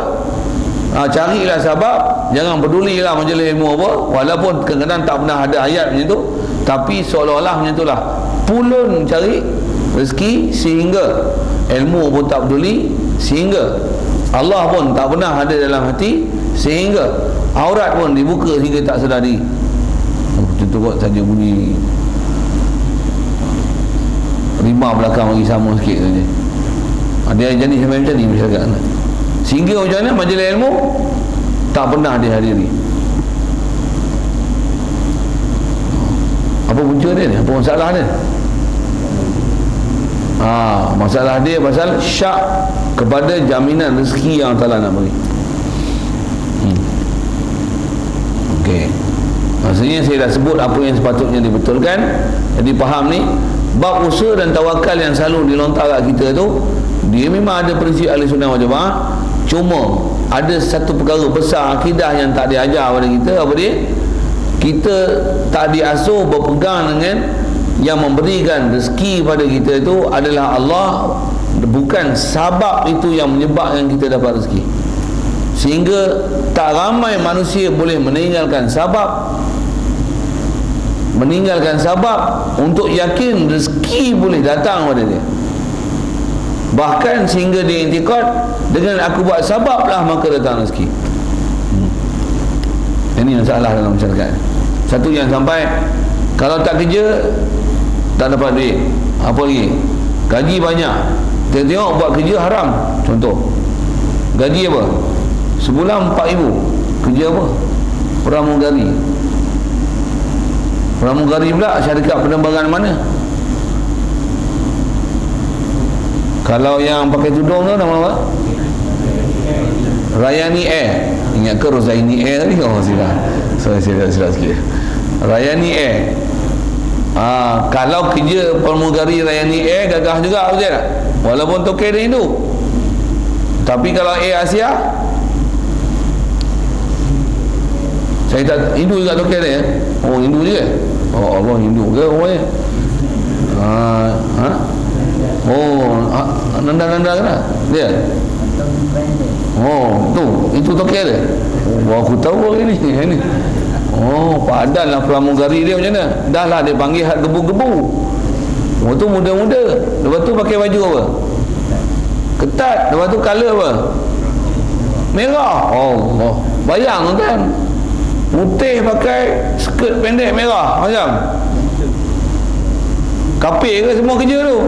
Carilah sebab, jangan pedulilah majlis ilmu apa, walaupun kadang-kadang tak pernah ada ayat macam tu, tapi seolah-olah macam itulah, pulun cari rezeki sehingga ilmu pun tak peduli, sehingga Allah pun tak pernah ada dalam hati, sehingga aurat pun dibuka hingga tak sedar diri. Contoh kot saja bunyi rimah belakang bagi sama sikit saja. Dia jenis macam ni masyarakat. Sehingga macam mana majlis ilmu tak pernah dihadiri. Apa punca dia ni? Apa masalah dia? Masalah dia pasal syak kepada jaminan rezeki yang Allah Ta'ala nak bagi. Okey, maksudnya saya dah sebut apa yang sepatutnya dibetulkan. Jadi faham ni, bab usaha dan tawakal yang selalu dilontar kat kita tu, dia memang ada prinsip ahli sunnah wal jamaah. Cuma ada satu perkara besar akidah yang tak diajar pada kita. Apa dia? Kita tak diasuh berpegang dengan yang memberikan rezeki pada kita itu adalah Allah, bukan sabab itu yang menyebabkan kita dapat rezeki. Sehingga tak ramai manusia boleh meninggalkan sabab untuk yakin rezeki boleh datang pada dia. Bahkan sehingga dia intikad, dengan aku buat sabab lah maka datang rezeki. Ini masalah dalam masyarakat. Satu yang sampai, kalau tak kerja tak dapat duit. Apa lagi? Gaji banyak, tengok buat kerja haram. Contoh, gaji apa? Sebulan 4,000. Kerja apa? Pramugari pula syarikat penerbangan mana? Kalau yang pakai tudung tu nama apa? Rayani Air. Ingat ke Rozaini Air tadi? Oh silap. Silap sikit. Rayani Air. Kalau kerja pramugari Rayani Air gagah juga, betul tak? Walaupun token dia Hindu. Tapi kalau Air Asia, saya tak Hindu juga token dia. Oh Hindu juga. Oh Allah, Hindu ke orangnya? Nanda kena dia. Oh itu token dia. Oh aku tahu hari ni. Oh padan lah pramugari dia macam mana. Dah lah dia panggil hak gebu-gebu. Oh tu muda-muda. Lepas tu pakai baju apa? Ketat. Lepas tu colour apa? Merah. Oh bayang kan, putih pakai skirt pendek merah macam kafir ke semua kerja tu?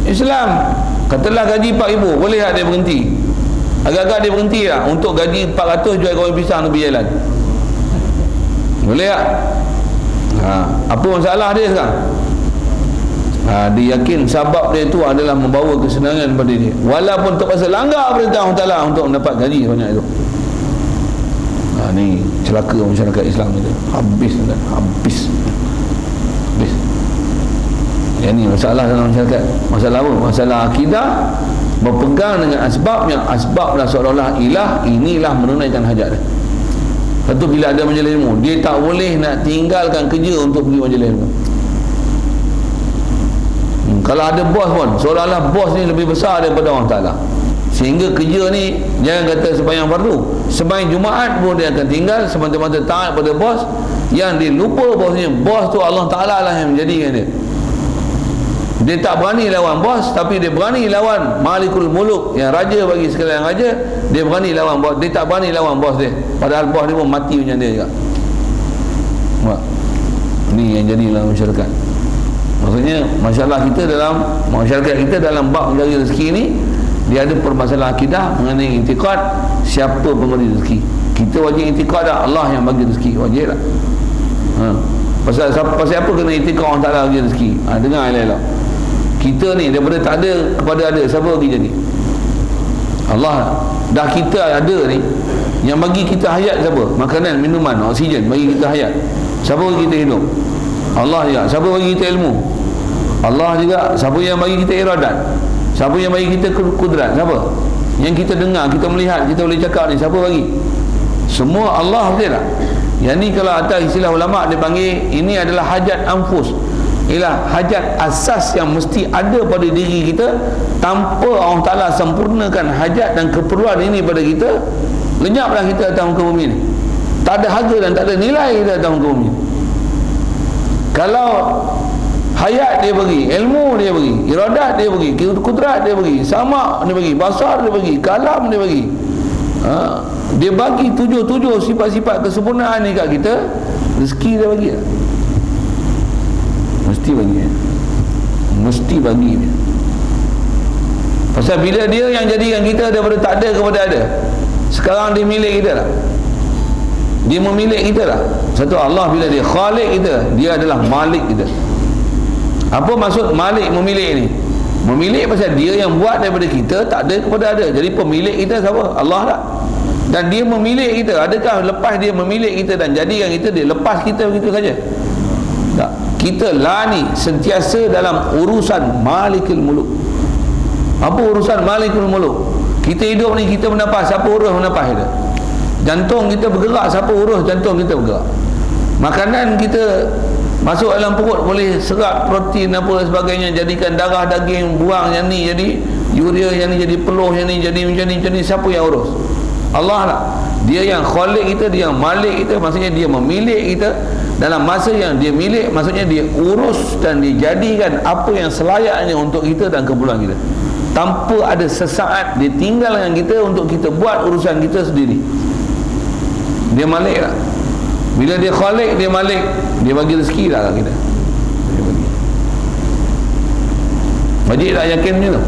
Islam katalah gaji 4,000, boleh tak dia berhenti? Agak-agak dia berhenti lah untuk gaji 400 jual goreng pisang tepi jalan, boleh tak? Apa masalah dia sekarang? Dia yakin sabab dia tu adalah membawa kesenangan pada dia, walaupun terpaksa langgar perintah Allah Ta'ala untuk mendapat gaji banyak itu. Ni celaka masyarakat Islam itu. Habis. Yang ni masalah dalam masyarakat. Masalah apa? Masalah akidah, berpegang dengan asbab yang asbab dah seolah-olah ilah, inilah menunaikan hajat dia. Satu, bila ada majlis ilmu, dia tak boleh nak tinggalkan kerja untuk pergi majlis ilmu. Kalau ada bos pun, seolah-olah bos ni lebih besar daripada Allah Ta'ala. Sehingga kerja ni, jangan kata sembahyang fardu, sembahyang Jumaat pun dia akan tinggal semata-mata taat pada bos, yang dia lupa bosnya. Bos tu Allah Ta'ala lah yang menjadikan dia. Dia tak berani lawan bos, tapi dia berani lawan Malikul Muluk, yang raja bagi sekalian raja. Dia berani lawan bos, dia tak berani lawan bos dia, padahal bos dia pun mati macam dia juga. Ni yang jadi dalam masyarakat. Maksudnya masalah kita dalam masyarakat kita dalam bab mencari rezeki ni, dia ada permasalahan akidah mengenai intikad siapa pemberi rezeki. Kita wajib intikad dah Allah yang bagi rezeki, wajib tak? Pasal apa kena intikad orang Ta'ala bagi rezeki? Dengar elok-elok. Kita ni daripada tak ada kepada ada, siapa bagi jadi? Allah. Dah kita ada ni, yang bagi kita hayat siapa? Makanan, minuman, oksigen bagi kita hayat. Siapa bagi kita hidup? Allah juga. Siapa bagi kita ilmu? Allah juga. Siapa yang bagi kita iradat? Siapa yang bagi kita kudrat? Siapa? Yang kita dengar, kita melihat, kita boleh cakap ni, siapa bagi? Semua Allah, betul tak? Yang ni kalau atas istilah ulama' dia panggil, ini adalah hajat anfus, ialah hajat asas yang mesti ada pada diri kita. Tanpa Allah Ta'ala sempurnakan hajat dan keperluan ini pada kita, lenyaplah kita atas muka bumi ni. Tak ada harga dan tak ada nilai kita atas muka bumi. Kalau hayat dia bagi, ilmu dia bagi, iradat dia bagi, kudrat dia bagi, sama dia bagi, basar dia bagi, kalam dia bagi, dia bagi tujuh sifat-sifat kesempurnaan ni kat kita, rezeki dia bagi. Mesti bagi dia. Pasal bila dia yang jadikan kita daripada tak ada kepada ada, sekarang dia milik kita lah. Dia memilik kita lah. Satu, Allah bila dia khalik kita, dia adalah malik kita. Apa maksud malik memilih ni? Memilih pasal dia yang buat daripada kita tak ada kepada ada. Jadi pemilik kita siapa? Allah tak? Dan dia memilih kita. Adakah lepas dia memilih kita dan jadikan kita, dia lepas kita begitu saja? Tak. Kita lah ni sentiasa dalam urusan Malikul Muluk. Apa urusan Malikul Muluk? Kita hidup ni, kita bernafas, siapa urus bernafas kita? Jantung kita bergerak, siapa urus jantung kita bergerak? Makanan kita masuk dalam perut, boleh serap protein apa sebagainya, jadikan darah, daging, buang yang ni jadi urea, yang ni jadi peluh, yang ni jadi macam ni, siapa yang urus? Allah lah. Dia yang khalik kita, dia yang malik kita, maksudnya dia memilik kita dalam masa yang dia milik, maksudnya dia urus dan dijadikan apa yang selayaknya untuk kita dan keperluan kita, tanpa ada sesaat dia tinggal dengan kita untuk kita buat urusan kita sendiri. Dia malik lah. Bila dia khalik, dia malik, dia bagi rezeki lah kita. Dia bagi. Wajib tak yakin macam tu?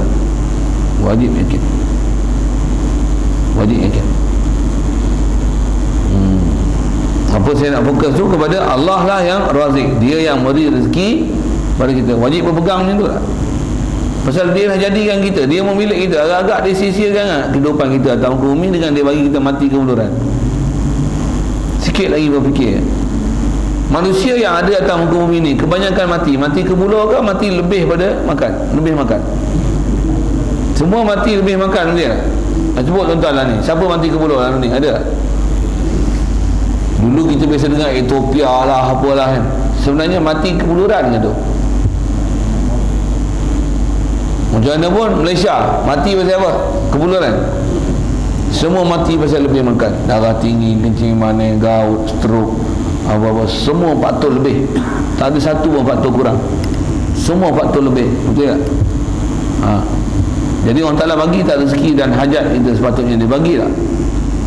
Wajib yakin. Wajib yakin. Apa saya nak fokus tu kepada Allah lah yang razik. Dia yang beri rezeki pada kita. Wajib berpegang macam tu lah. Pasal dia dah jadikan kita, dia memilih kita. Agak-agak dia sia-siakan lah kehidupan kita atau bumi dengan dia bagi kita mati kemunduran. Sikit lagi berfikir, manusia yang ada atas muka bumi ni kebanyakan mati ke buluh ke mati lebih pada makan, lebih makan. Semua mati lebih makan dia. Sebut tuan-tuan lah ni, siapa mati ke buluh lah ni? Ada? Dulu kita biasa dengar Ethiopia lah, apalah kan. Sebenarnya mati kebuluran ke tu? Macam mana pun Malaysia mati pasal apa? Kebuluran. Semua mati pasal lebih makan. Darah tinggi, kencing manis, gout, stroke, apa-apa, semua faktor lebih. Tak ada satu pun faktor kurang. Semua faktor lebih. Betul tak? Jadi orang Ta'ala bagi tak rezeki dan hajat kita sepatutnya dia bagi tak?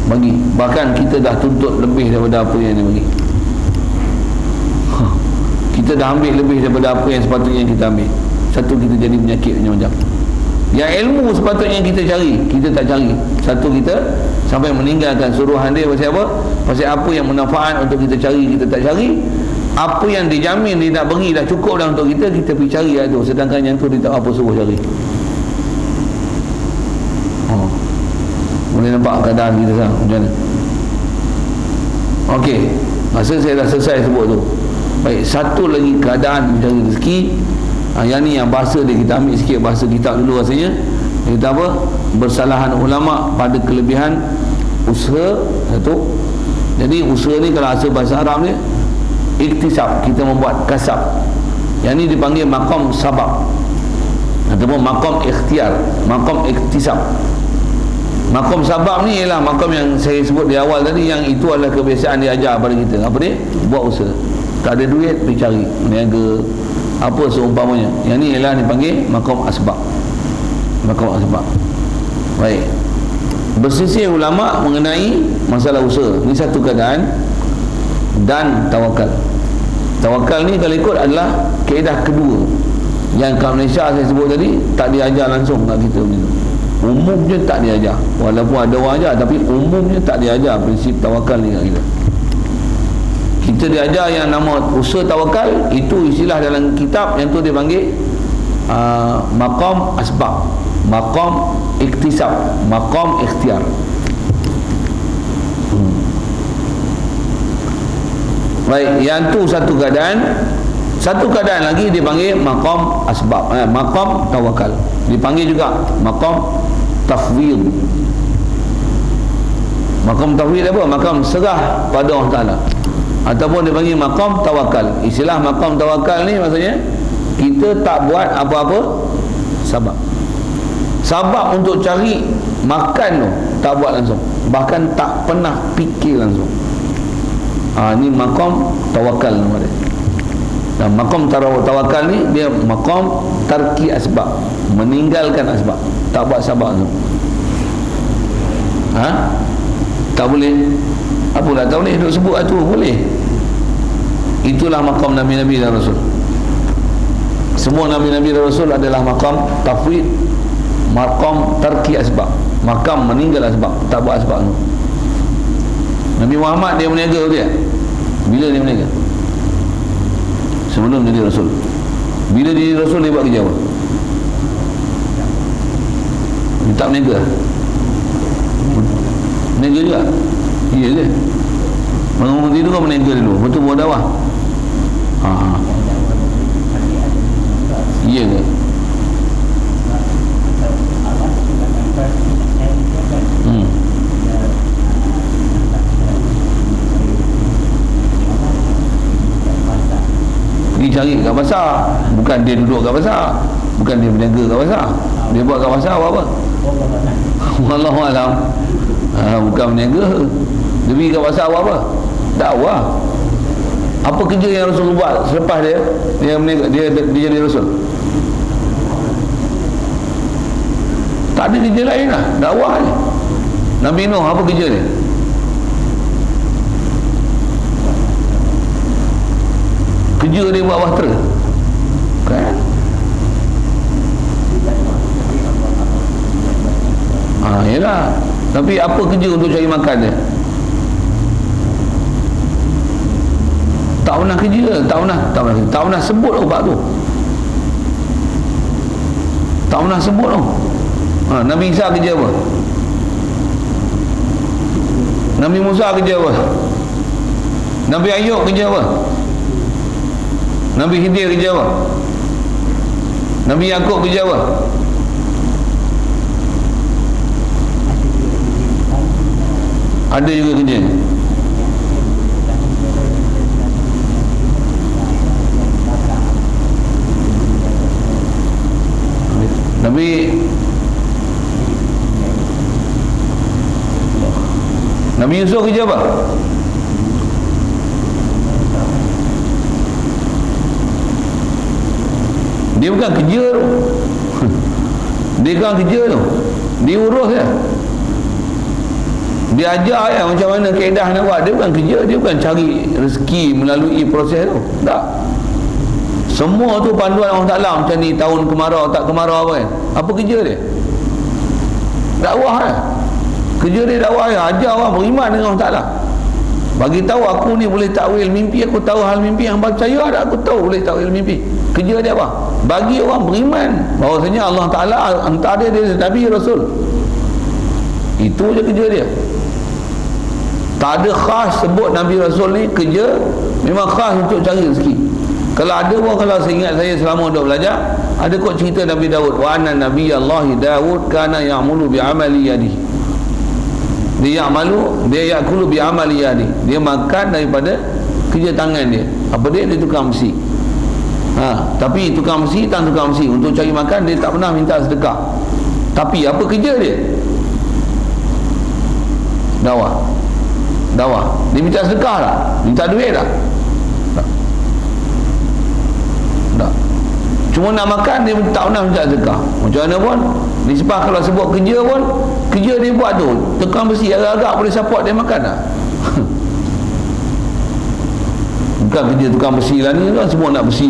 Bagi. Bahkan kita dah tuntut lebih daripada apa yang dia bagi. Kita dah ambil lebih daripada apa yang sepatutnya kita ambil. Satu, kita jadi penyakit macam-macam. Yang ilmu sepatutnya kita cari, kita tak cari. Satu, kita sampai meninggalkan suruhan dia pasal apa? Pasal apa yang manfaat untuk kita cari, kita tak cari. Apa yang dijamin dia nak beri dah cukup dah untuk kita, kita pergi cari lah tu. Sedangkan yang tu dia tak apa suruh cari. Boleh nampak keadaan kita sekarang macam mana? Okey, masa saya dah selesai sebut tu. Baik, satu lagi keadaan mencari rezeki. Yang ni yang bahasa dia, kita ambil sikit bahasa kitab dulu rasanya. Kita apa? Bersalahan ulama pada kelebihan usaha. Satu. Jadi usaha ni kalau asal bahasa Arab ni iktisab, kita membuat kasab. Yang ni dipanggil maqam sabab ataupun maqam ikhtiar, maqam iktisab. Maqam sabab ni ialah maqam yang saya sebut di awal tadi, yang itu adalah kebiasaan dia ajar pada kita. Apa dia? Buat usaha. Tak ada duit, pergi cari, niaga, apa seumpamanya. Yang ni ialah dipanggil maqam asbab. Maqam asbab. Baik. Bersisih ulama mengenai masalah usaha. Ini satu keadaan. Dan tawakal. Tawakal ni kalau ikut adalah kaedah kedua yang kat Malaysia saya sebut tadi, tak diajar langsung kat kita begitu. Umumnya tak diajar. Walaupun ada orang ajar, tapi umumnya tak diajar prinsip tawakal ni kat kita. Kita diajar yang nama usaha tawakal, itu istilah dalam kitab yang tu dia panggil maqam asbab, maqam iktisab, maqam ikhtiar. Baik, yang tu satu keadaan. Satu keadaan lagi dipanggil maqam asbab, maqam tawakal. Dipanggil juga maqam tafwid. Maqam tafwid apa? Maqam serah pada Allah Ta'ala, ataupun dipanggil maqam tawakal. Istilah maqam tawakal ni maksudnya kita tak buat apa-apa sabab. Sabab untuk cari makan tu tak buat langsung, bahkan tak pernah fikir langsung. Ni maqam tawakal nama dia. Dan maqam tawakal ni dia maqam tarki asbab, meninggalkan asbab, tak buat sabab tu. Tak boleh. Apa lah, tak boleh duk sebut tu, boleh. Itulah maqam Nabi-Nabi dan Rasul. Semua Nabi-Nabi dan Rasul adalah maqam tafwid, maqam tarki asbab, maqam meninggal asbab, tak buat asbab tu. Nabi Muhammad dia berniaga dia. Bila dia berniaga? Sebelum jadi Rasul. Bila dia jadi Rasul dia buat kerja apa? Dia tak berniaga. Meniaga juga. Iya ke? Bangun tidur kau meniaga dulu. Betul buat dakwah. Iya ke? Pergi cari kat pasar. Bukan dia duduk kat pasar, bukan dia berniaga kat pasar. Dia buat kat pasar apa? Wallahualam. Bukan berniaga. Dia pergi kat pasar apa? Dakwah. Apa kerja yang Rasul buat selepas dia berniaga, dia jadi Rasul? Tak ada kerja lain lah, dakwah je. Nabi Nuh apa kerja dia? Kerja dia buat bahtera, kan? Yelah. Tapi apa kerja untuk cari makan dia? Tak pernah kerja, tak pernah sebut obat tu. Tak pernah sebut tu. Nabi Isa kerja apa? Nabi Musa kerja apa? Nabi Ayub kerja apa? Nabi Khidir kerja apa? Nabi Yaakob kerja apa? Ada juga kerja. Nabi Yusuf kerja apa? Dia bukan kerja tu. Dia bukan kerja tu. Dia urus je. Dia ajar ya macam mana kaedah nak buat. Dia bukan kerja, dia bukan cari rezeki melalui proses tu. Tak. Semua tu panduan Allah Ta'ala. Macam ni tahun kemarau tak kemarau apa kan. Apa kerja dia? Dakwah kan. Kerja dia dakwah ya. Ajar orang beriman dengan Allah Ta'ala. Bagi tahu aku ni boleh takwil mimpi. Aku tahu hal mimpi. Yang percaya ada aku tahu boleh takwil mimpi. Kerja dia apa? Bagi orang beriman bahawasanya Allah Ta'ala hantar dia Nabi Rasul. Itu je kerja dia. Tak ada khas sebut Nabi Rasul ni kerja. Memang khas untuk cari rezeki. Kalau ada pun, kalau saya ingat saya selama duk belajar, ada kot cerita Nabi Daud. Wa anna nabiyallahi Daud kana ya'mulu bi'amali yadihi. Dia yakulu bi'amali yadihi. Dia makan daripada kerja tangan dia. Apa dia? Dia tukang besi. Tapi tukang besi, untuk cari makan dia tak pernah minta sedekah. Tapi apa kerja dia? Dakwah. Dia minta sedekah lah, minta duit lah. Tak. Cuma nak makan dia tak pernah minta sedekah. Macam mana pun disebab kalau sebut kerja pun, kerja dia buat tu tukang besi, agak-agak boleh support dia makan lah. Bukan kerja tukang besi lah ni kan, semua nak besi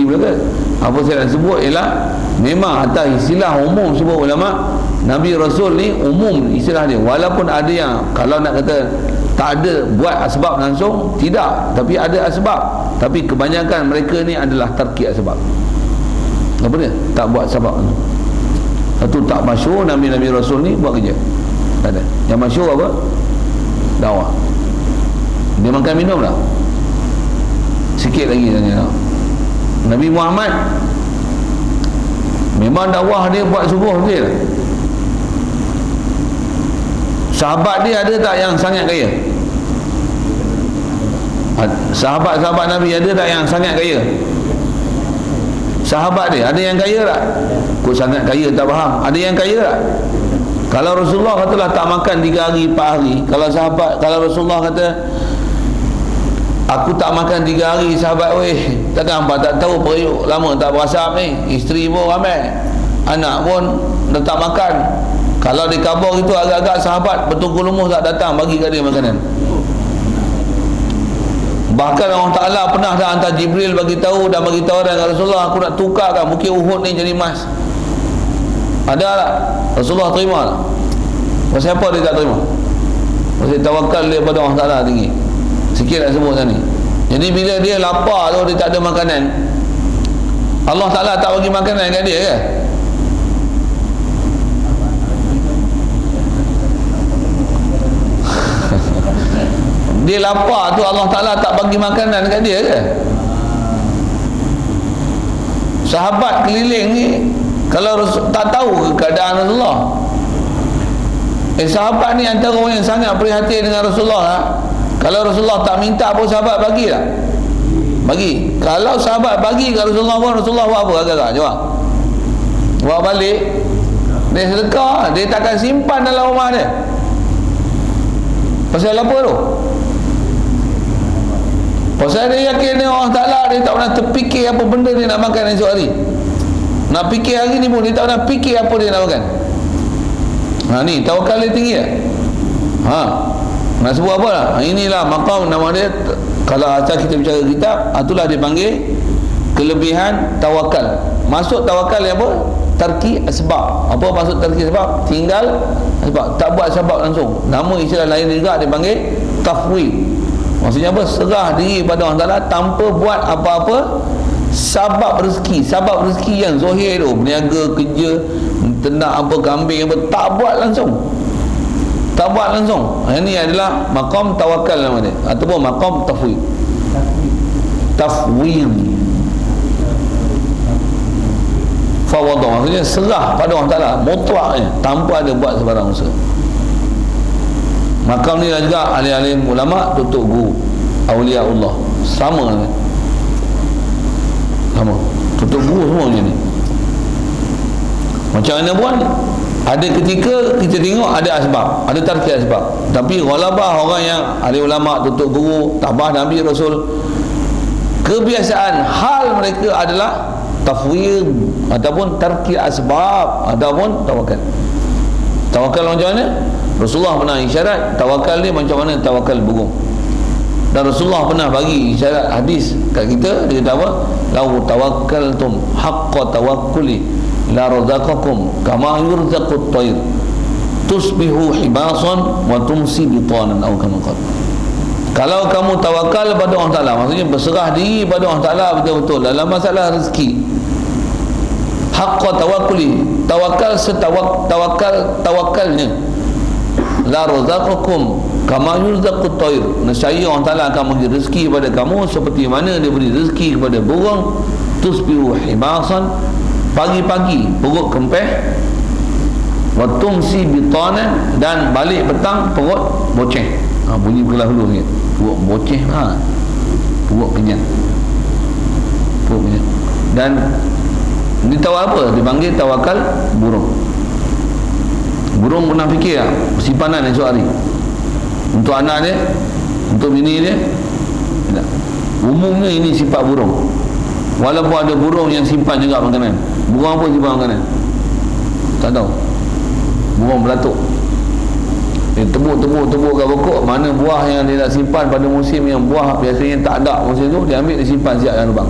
pula kan. Apa saya nak sebut ialah memang atas istilah umum sebut ulama, Nabi Rasul ni umum istilah dia. Walaupun ada yang kalau nak kata tak ada buat asbab langsung, tidak, tapi ada asbab. Tapi kebanyakan mereka ni adalah tarki asbab. Apa dia? Tak buat sebab. Satu tak masyhur Nabi Rasul ni buat kerja. Tak ada. Yang masyhur apa? Dakwah. Dia makan minum lah. Sikit lagi tanya. Nabi Muhammad memang dakwah dia buat subuh betul. Sahabat dia ada tak yang sangat kaya? Sahabat-sahabat Nabi ada tak yang sangat kaya? Sahabat dia ada yang kaya tak? Kok sangat kaya tak faham. Ada yang kaya tak? Kalau Rasulullah katalah tak makan 3 hari 4 hari, kalau Rasulullah kata aku tak makan 3 hari, sahabat weh takkan apa tak tahu periuk lama tak berasap ni, isteri pun ramai, anak pun dah tak makan. Kalau di kabar itu agak-agak sahabat bertunggu lumus tak datang bagi kat dia makanan. Bahkan Allah Ta'ala pernah dah hantar Jibril bagi tahu dan bagi tahu dengan Rasulullah, aku nak tukarkan Bukit Uhud ni jadi emas. Ada tak? Rasulullah terima tak? Pasal apa dia tak terima? Pasal tawakal dia pada Allah Ta'ala tinggi. Sikit nak sebut tadi. Jadi bila dia lapar tu, dia tak ada makanan, Allah Ta'ala tak bagi makanan kat dia ke? dia lapar tu Allah Ta'ala tak bagi makanan dekat dia ke? Sahabat keliling ni kalau tak tahu keadaan Rasulullah. Sahabat ni antara orang yang sangat prihatin dengan Rasulullah lah. Kalau Rasulullah tak minta pun sahabat bagi tak? Bagi. Kalau sahabat bagi kat Rasulullah pun, Rasulullah buat apa agak-agak? Jawab. Buat balik. Dia sedekah, dia takkan simpan dalam rumah dia. Pasal apa tu? Pasal dia yakin Allah Ta'ala, dia tak pernah terfikir apa benda dia nak makan esok hari. Nak fikir hari ni pun dia tak pernah fikir apa dia nak makan. Ni tawakal dia tinggi tak? Nak sebut apa lah? Inilah maqam nama dia. Kalau asal kita bicara kitab, itulah dia panggil kelebihan tawakal. Masuk tawakal yang apa? Tarki asbab. Apa maksud tarki asbab? Tinggal sebab, tak buat sebab langsung. Nama istilah lain juga dia panggil tafwid. Maksudnya apa? Serah diri pada Allah Ta'ala tanpa buat apa-apa sabab rezeki. Sabab rezeki yang zahir tu, berniaga, kerja, ternak apa, kambing apa, tak buat langsung. Tak buat langsung. Ini adalah maqam tawakal nama dia, ataupun maqam tafwid. Tafwid. Fawadah maksudnya serah pada Allah Ta'ala mutlaknya tanpa ada buat sebarang usaha. Makam ni juga alim-alim ulama, tutup guru, awliya Allah, sama kan? Sama, tutup guru semua macam ni. Macam mana pun ada ketika kita tengok ada asbab, ada tarkih asbab, tapi ghalabah orang yang alim ulama, tutup guru, tabah Nabi Rasul, kebiasaan hal mereka adalah tafwid ataupun tarkih asbab ataupun tawakal. Tawakal macam mana? Rasulullah pernah isyarat tawakal ni macam mana tawakal burung. Dan Rasulullah pernah bagi isyarat hadis kat kita, dia kata apa? Lau tawakkaltum haqqa tawakkuli la razaqakum kama yurzaqut tayr tusbihu hibasan wa tumsi bitanan aw kama qala. Kalau kamu tawakal pada Allah Ta'ala, maksudnya berserah diri pada Allah Ta'ala betul-betul dalam masalah rezeki, haqqa tawakkuli, tawakal tawakalnya, la razaqakum kama yurzaqut tayr, nescaya Allah Ta'ala akan beri rezeki kepada kamu seperti mana dia beri rezeki kepada burung. Tusbihu himasan, pagi-pagi perut kempeh, wa tumsi bitanan, dan balik petang perut boceh. Bunyi belah hulu sikit, perut boceh, perut kenyang, perut kenyang. Dan ni tahu apa? Dipanggil tawakal burung. Burung pernah fikir tak? Simpanan esok hari untuk anak dia, untuk bini dia? Tak. Umumnya ini sifat burung. Walaupun ada burung yang simpan juga makanan. Burung apa simpan makanan? Tak tahu. Burung belatuk. Dia tebuk kat pokok, mana buah yang dia nak simpan pada musim yang buah biasanya tak ada musim tu, dia ambil, dia simpan siap dalam lubang.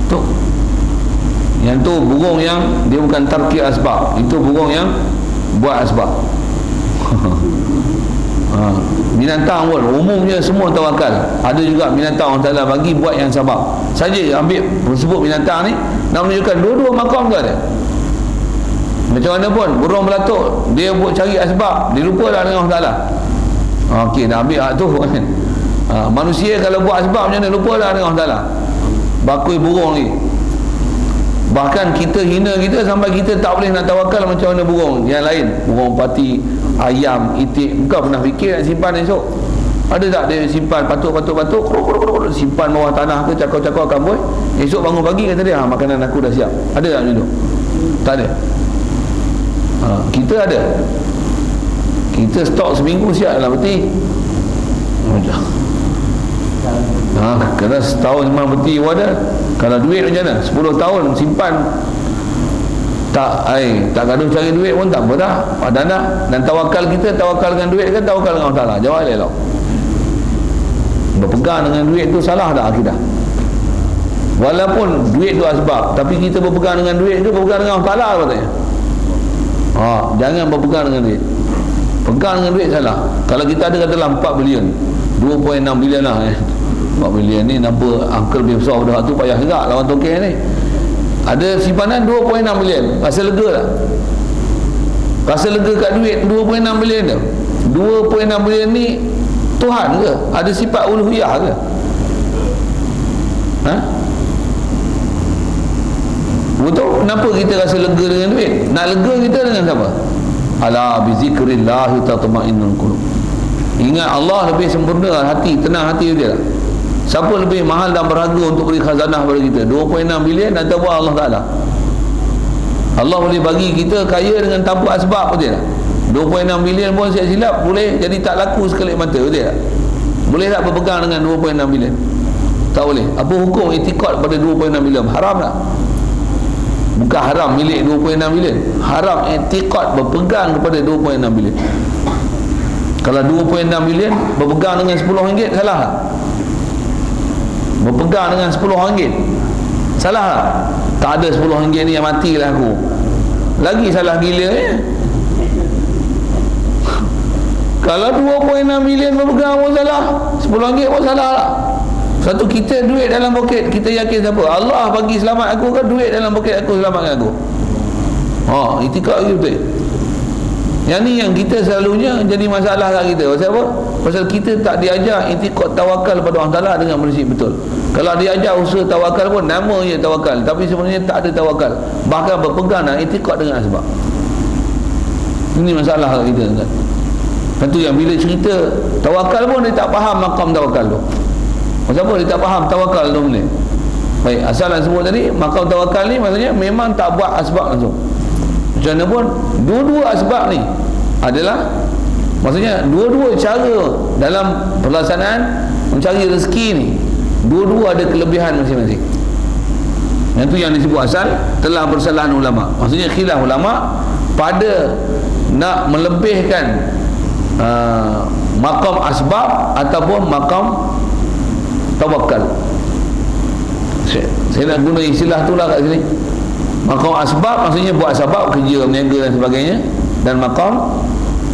Tuk. Yang tu burung yang dia bukan tarkih asbab, itu burung yang buat asbab. Binatang pun umumnya semua tawakal. Ada juga binatang Allah Ta'ala bagi buat yang sabab saja. Ambil sebut binatang ni nak menunjukkan dua-dua makam tu ada. Macam mana pun burung belatuk, dia buat cari asbab, dia lupa dah dengan Allah Ta'ala. Okey, dah ambil hak tu kan. Manusia kalau buat asbab macam mana, lupa dah dengan Allah Ta'ala. Bakui burung ni. Bahkan kita hina kita sampai kita tak boleh nak tawakal macam mana burung yang lain. Burung pati, ayam, itik. Bukan pernah fikir nak simpan esok. Ada tak dia simpan patuk, simpan bawah tanah ke, cakau-cakau kamboi. Esok bangun pagi kata dia, makanan aku dah siap. Ada tak macam tu? Tak ada. Kita ada. Kita stok seminggu siap dalam peti. Macam kena setahun memang peti pun ada. Kalau duit macam mana? 10 tahun simpan tak gaduh cari duit pun tak apa dah. Dah. Dan tawakal kita, tawakal dengan duit kan tawakal dengan Allah Ta'ala. Jawab elok. Berpegang dengan duit tu salah dah akidah. Walaupun duit tu asbab, tapi kita berpegang dengan duit tu berpegang dengan Allah Ta'ala katanya. Jangan berpegang dengan duit. Pegang dengan duit salah. Kalau kita ada katalah 4 bilion, 2.6 bilion lah 4 bilion ni nampak angka lebih besar pada waktu, payah juga lawan tokeh ni. Ada simpanan 2.6 bilion, rasa lega tak? Rasa lega kat duit 2.6 bilion tu. 2.6 bilion ni Tuhan ke? Ada sifat uluhiyah ke? Betul? Kenapa kita rasa lega dengan duit? Nak lega kita dengan siapa? Ala bizikrillahi tatma'innul qulub. Ingat Allah lebih sempurna hati, tenang hati dia. Siapa lebih mahal dan berharga untuk beri khazanah kepada kita? 2.6 bilion ataupun Allah Ta'ala? Allah boleh bagi kita kaya dengan tanpa asbab, betul tak? 2.6 bilion pun silap boleh jadi tak laku sekelip mata, betul tak? Boleh tak berpegang dengan 2.6 bilion? Tak boleh. Apa hukum itikad pada 2.6 bilion? Haram tak? Bukan haram milik 2.6 bilion, haram itikad berpegang kepada 2.6 bilion. Kalau 2.6 bilion berpegang dengan RM10 salah tak? Berpegang dengan RM10 salah tak? Tak ada RM10 ni yang matilah aku, lagi salah gila ya. Kalau 2.6 bilion berpegang pun salah, RM10 pun salah tak? Satu, kita duit dalam poket, kita yakin siapa? Allah bagi selamat aku ke duit dalam poket aku selamatkan aku? Itikad gitu. Yang ni yang kita selalunya jadi masalah kat kita. Pasal apa? Pasal kita tak diajar itikad tawakal pada Allah Ta'ala dengan prinsip betul. Kalau diajar usaha tawakal pun nama je tawakal, tapi sebenarnya tak ada tawakal, bahkan berpegang dan itikad dengan asbab. Ini masalah kat kita kan? Tentu yang bila cerita tawakal pun dia tak faham makam tawakal tu. Pasal apa dia tak faham tawakal tu boleh? Baik, asal yang sebut tadi makam tawakal ni maksudnya memang tak buat asbab langsung. Macam mana pun dua-dua asbab ni adalah, maksudnya dua-dua cara dalam pelaksanaan mencari rezeki ni, dua-dua ada kelebihan masing-masing. Yang tu yang disebut asal telah bersalahan ulama. Maksudnya khilaf ulama pada nak melebihkan makam asbab ataupun makam tawakal. Saya nak guna istilah tu lah kat sini. Makam asbab maksudnya buat sebab, kerja, berniaga dan sebagainya, dan makam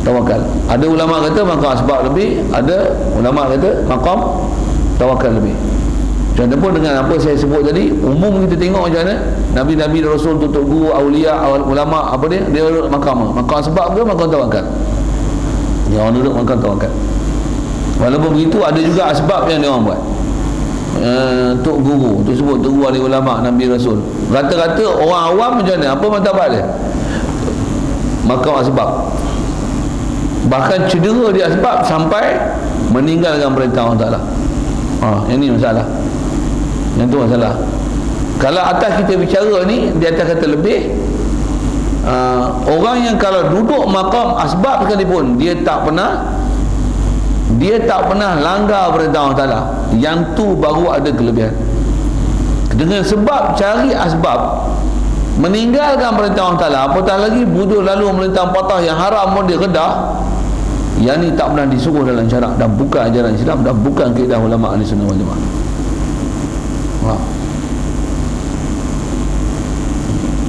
tawakal. Ada ulama kata makam asbab lebih, ada ulama kata makam tawakal lebih. Contoh pun dengan apa saya sebut tadi, umum kita tengok macam mana Nabi-Nabi, Rasul, tutup guru, awliya, ulama, apa dia duduk makam asbab ke makam tawakal? Dia orang duduk makam tawakal. Walaupun begitu ada juga asbab yang dia orang buat. Tok guru tu sebut tok guru, ada ulama, Nabi, Rasul. Rata-rata orang awam macam mana? Apa martabat dia? Makam asbab. Bahkan cedera di asbab sampai meninggalkan perintah Allah Ta'ala. Yang ni masalah. Yang tu masalah. Kalau atas kita bicara ni, di atas kata lebih, orang yang kalau duduk makam asbab sekalipun dia tak pernah langgar perintah Allah Ta'ala, yang tu baru ada kelebihan. Dengan sebab cari asbab, meninggalkan perintah Allah Ta'ala, apatah lagi bodoh lalu melintang patah yang haram pun dia kedah, yang ni tak pernah disuruh dalam syarak, dan bukan ajaran Islam, dan bukan kaedah ulama ahli sunnah wal jamaah.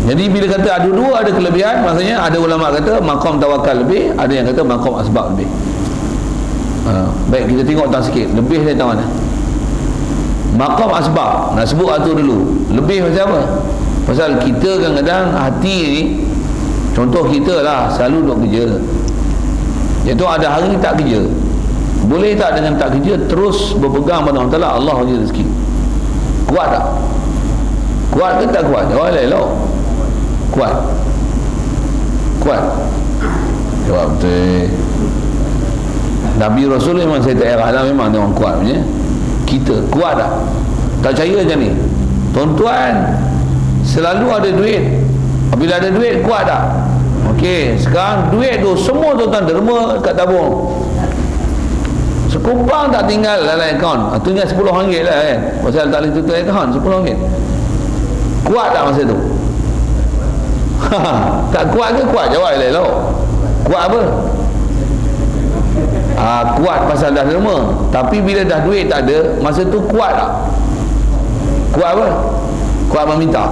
Jadi bila kata ada dua ada kelebihan, maksudnya ada ulama kata makam tawakal lebih, ada yang kata makam asbab lebih. Baik, kita tengok tak sikit lebih dari mana. Makam asbab nak sebut atur dulu. Lebih pasal apa? Pasal kita kadang-kadang hati ni, contoh kita lah selalu duk kerja, iaitu ada hari tak kerja. Boleh tak dengan tak kerja terus berpegang pada Allah Ta'ala, Allah bagi rezeki? Kuat tak? Kuat ke tak kuat? Jawab elok. Kuat. Jawab betul. Nabi, Rasul memang saya tak heran lah, memang dia orang kuat punya. Kita kuat tak? Tak percaya macam ni? Tuan-tuan selalu ada duit. Bila ada duit kuat tak? Okey, sekarang duit tu semua tuan-tuan derma kat tabung, sekupang tak tinggal dalam akaun. Tu ingat RM10 lah kan, pasal tak boleh tutup akaun, RM10. Kuat tak masa tu? Tak kuat ke kuat? Jawab elok. Kuat apa? Kuat pasal dah derma. Tapi bila dah duit tak ada, masa tu kuat tak? Kuat apa? Kuat meminta.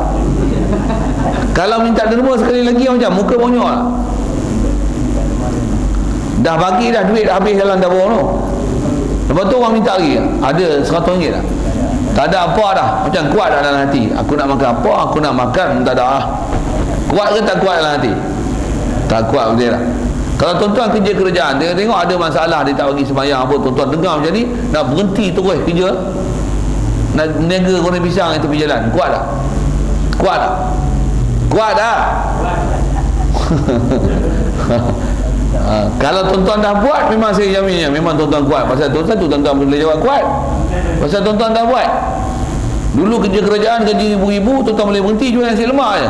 Kalau minta derma sekali lagi macam muka bonyok lah. Dah bagi dah duit, dah habis dalam tabung tu, lepas tu orang minta lagi, ada RM100 lah. Tak ada apa dah, macam kuat dah dalam hati. Aku nak makan apa? Aku nak makan, tak ada lah. Kuat ke tak kuat dalam hati? Tak kuat betul lah. Kalau tuan-tuan kerja kerajaan, dia tengok ada masalah, dia tak bagi sembahyang apa, tuan-tuan dengar macam ni, nak berhenti terus kerja, nak meniaga goreng pisang itu pergi jalan. Kuat tak? Kuat tak? Kuat tak? Kalau tuan-tuan dah buat, memang saya jaminnya memang tuan-tuan kuat. Pasal tuan-tuan boleh jawab kuat. Pasal tuan-tuan dah buat. Dulu kerja kerajaan, gaji ibu-ibu, tuan-tuan boleh berhenti jual nasi lemak je.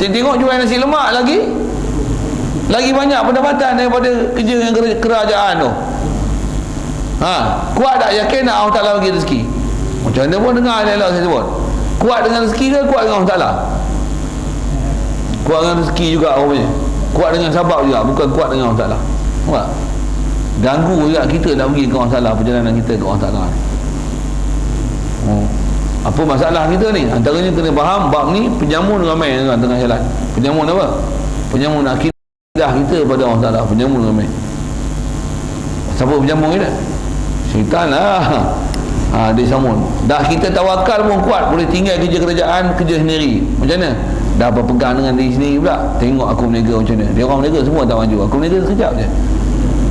Tengok jual nasi lemak lagi banyak pendapatan daripada kerja yang kerajaan tu. Kuat tak? Yakin tak Allah Ta'ala bagi rezeki? Macam mana pun dengar elok saya sebut. Kuat dengan rezeki ke kuat dengan Allah Ta'ala? Kuat dengan rezeki juga rupanya. Kuat dengan sabab juga, bukan kuat dengan Allah Ta'ala. Nampak? Ganggu juga kita nak pergi ke Allah Ta'ala, perjalanan kita ke Allah Ta'ala. Apa masalah kita ni? Antaranya kena faham bab ni penyamun ramai tuan tengah jalan. Penyamun apa? Penyamun akidah kita pada Allah Ta'ala. Penyamun ramai. Siapa penyamun kita? Syaitan lah. Dia samun. Dah kita tawakal pun kuat, boleh tinggal kerja kerajaan, kerja sendiri. Macam mana? Dah berpegang dengan diri sendiri pula. Tengok aku berniaga macam mana. Dia orang berniaga semua tak maju. Aku berniaga sekejap je.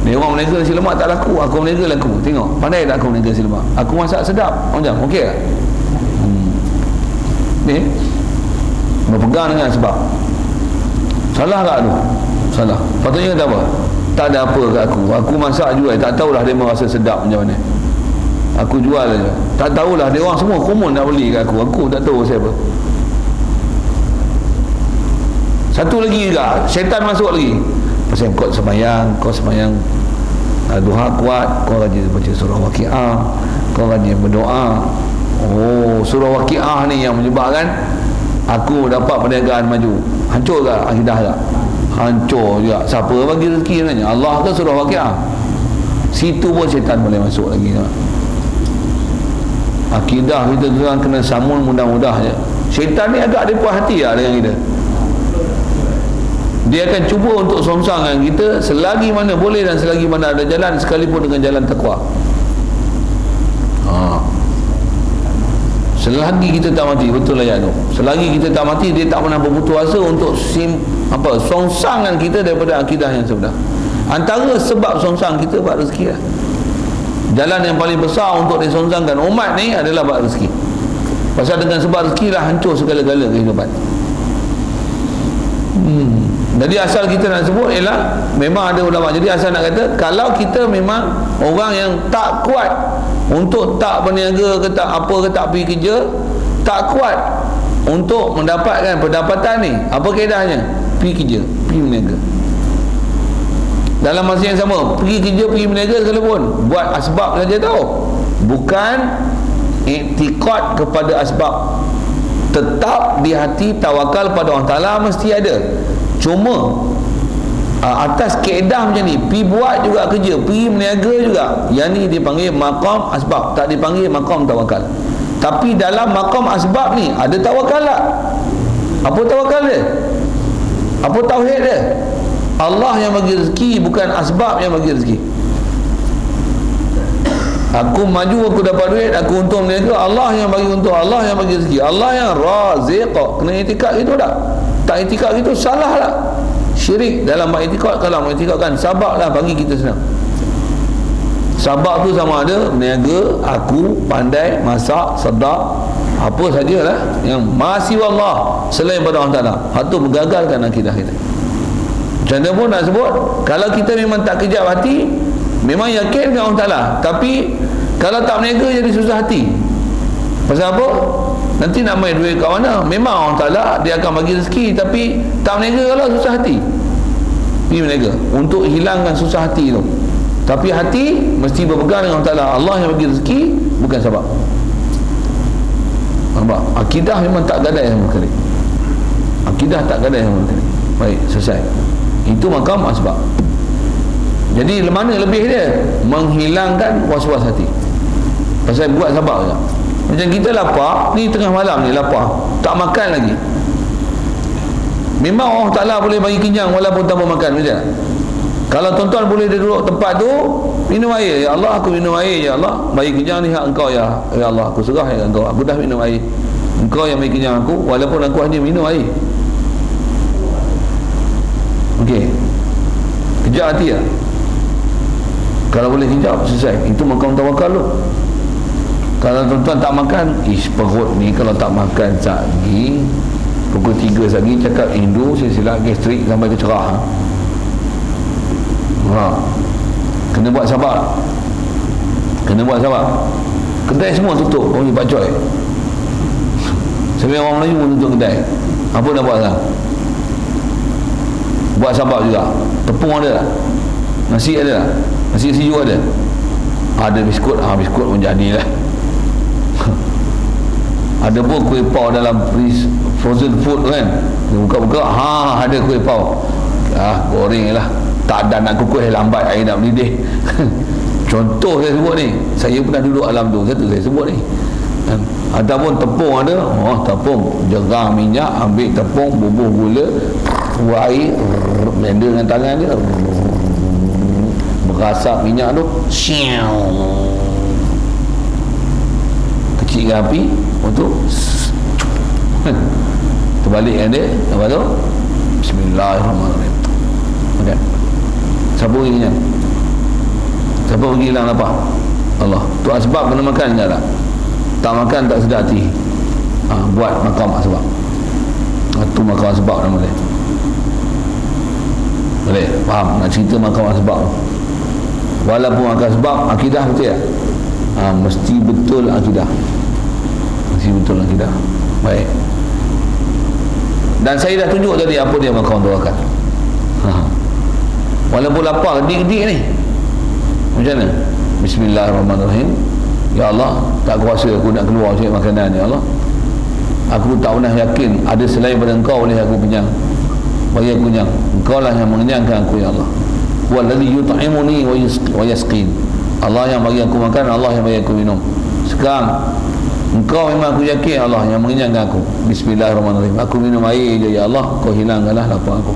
Dia orang berniaga nasi lemak tak laku, aku berniaga laku. Tengok, pandai tak aku berniaga nasi lemak? Aku masak sedap. Macam okey tak? Ni berpegang dengan sebab. Salah tak tu? Salah. Patutnya kata apa? Tak ada apa kat aku. Aku masak jual, tak tahulah dia merasa sedap macam mana. Aku jual aja. Tak tahulah dia orang semua common nak beli kat aku. Aku tak tahu siapa. Satu lagi juga, syaitan masuk lagi. Pasal kau sembahyang, duha kuat, kau rajin baca surah Waqiah, kau rajin berdoa. Surah Waqiah ni yang menyebabkan aku dapat perniagaan maju. Hancur ke akidah tak? Hancur juga. Siapa bagi rezeki sebenarnya? Allah ke surah Waqiah? Situ pun syaitan boleh masuk lagi. Akidah kita tu kena samun mudah-mudah je. Syaitan ni agak dia puas hati lah dengan kita. Dia akan cuba untuk songsangkan kita selagi mana boleh dan selagi mana ada jalan, sekalipun dengan jalan takwa. Selagi kita tak mati, betul ayat tu. Selagi kita tak mati, dia tak pernah berputus asa untuk songsangkan kita daripada akidah yang sebenar. Antara sebab songsang kita buat rezeki lah. Jalan yang paling besar untuk disongsangkan umat ni adalah buat rezeki. Pasal dengan sebab rezeki lah hancur segala-gala kehidupan. Jadi asal kita nak sebut ialah memang ada ulama. Jadi asal nak kata kalau kita memang orang yang tak kuat untuk tak berniaga ke tak apa ke tak pergi kerja, tak kuat untuk mendapatkan pendapatan ni, apa kaedahnya? Pergi kerja, pergi berniaga. Dalam masa yang sama, pergi kerja, pergi berniaga sekalipun, buat asbab saja tahu. Bukan iktikad kepada asbab. Tetap di hati tawakal pada Allah Ta'ala mesti ada. Cuma atas kaedah macam ni, pergi buat juga kerja, pergi berniaga juga, yang ni dipanggil maqam asbab, tak dipanggil maqam tawakal. Tapi dalam maqam asbab ni ada tawakal tak? Apa tawakal dia? Apa tauhid dia? Allah yang bagi rezeki, bukan asbab yang bagi rezeki. Aku maju, aku dapat duit, aku untung berniaga, Allah yang bagi untung, Allah yang bagi rezeki, Allah yang raziq. Kena itikad itu tak? Tak itikad itu salah lah, syirik dalam iktikad. Kalau mengiktikadkan sabab lah bagi kita senang. Sabab tu sama ada berniaga, aku pandai masak, sedap, apa sajalah yang masih Allah selain pada Allah Ta'ala, itu menggagalkan akidah kita. Macam mana pun nak sebut, kalau kita memang tak kejap hati, memang yakin dengan Allah Ta'ala, tapi kalau tak berniaga jadi susah hati. Pasal apa? Nanti nak main duit kat mana? Memang Allah Ta'ala dia akan bagi rezeki, tapi tak berniaga kalau susah hati. Pergi berniaga untuk hilangkan susah hati tu. Tapi hati mesti berpegang dengan Allah Ta'ala. Allah yang bagi rezeki, bukan sebab. Nampak? Akidah memang tak gadai sama sekali. Akidah tak gadai sama sekali. Baik, selesai. Itu makam asbab. Jadi mana lebih dia? Menghilangkan was-was hati. Pasal buat sabab je. Macam kita lapar, ni tengah malam ni lapar, tak makan lagi. Memang Allah Ta'ala boleh bagi kenyang walaupun tanpa makan, betul tak? Kalau tuan-tuan boleh duduk tempat tu, minum air, ya Allah, aku minum air, ya Allah, bagi kenyang ni hak engkau, ya Allah, aku serah ya engkau, aku dah minum air, engkau yang bagi kenyang aku, walaupun aku hanya minum air. Okey, Sejak hati ya. Kalau boleh hijab, selesai. Itu makam tawakal tu. Kalau tuan-tuan tak makan, perut ni kalau tak makan sagi, pukul 3 sagi cakap Hindu silsilah gastrik sampai ke cerah. Kena buat sabar. Kedai semua tutup. Pak Coy, sebenarnya orang Melayu pun tutup kedai. Apa nak buat sekarang? Buat sabar juga. Tepung ada tak? Nasi ada tak? Nasi sejuk ada? Ada biskut. Biskut pun jadilah. Ada pun kuih pau dalam frozen food kan, buka-buka, ada kuih pau, goreng lah. Tak ada nak kukuh, lambat air nak mendidih. Contoh saya sebut ni, saya pernah duduk alam tu, satu saya sebut ni. Ataupun tepung ada, tepung, jerang minyak, ambil tepung, bubuh gula, buat air, blender dengan tangan dia, berasap minyak tu, kecilkan api untuk terbalikkan dia. Lepas tu Bismillahirrahmanirrahim. Okay. Siapa pergi kenyang? Siapa pergi hilang lapar? Allah. Tu asbab kena makan je tak? Tak makan tak sedar hati. Buat makam asbab. Tu makam asbab nama dia. Boleh? Faham? Nak cerita makam asbab. Walaupun makam asbab, akidah betul ya? Mesti betul akidah. Baik. Dan saya dah tunjuk tadi apa dia makam tawakal. Walaupun lapar gedik-gedik ni, macam mana? Bismillahirrahmanirrahim. Ya Allah, tak kuasa aku nak keluar cari makanan. Ya Allah, aku tak pernah yakin ada selain daripada Engkau boleh aku kenyang. Bagi aku kenyang. Engkau lah yang mengenyangkan aku, ya Allah. Wallazi yut'imuni wa yasqin. Allah yang bagi aku makan, Allah yang bagi aku minum. Sekarang Engkau memang aku yakin Allah yang mengenyangkan aku. Bismillahirrahmanirrahim. Aku minum air je, ya Allah, Kau hilangkanlah lapar aku.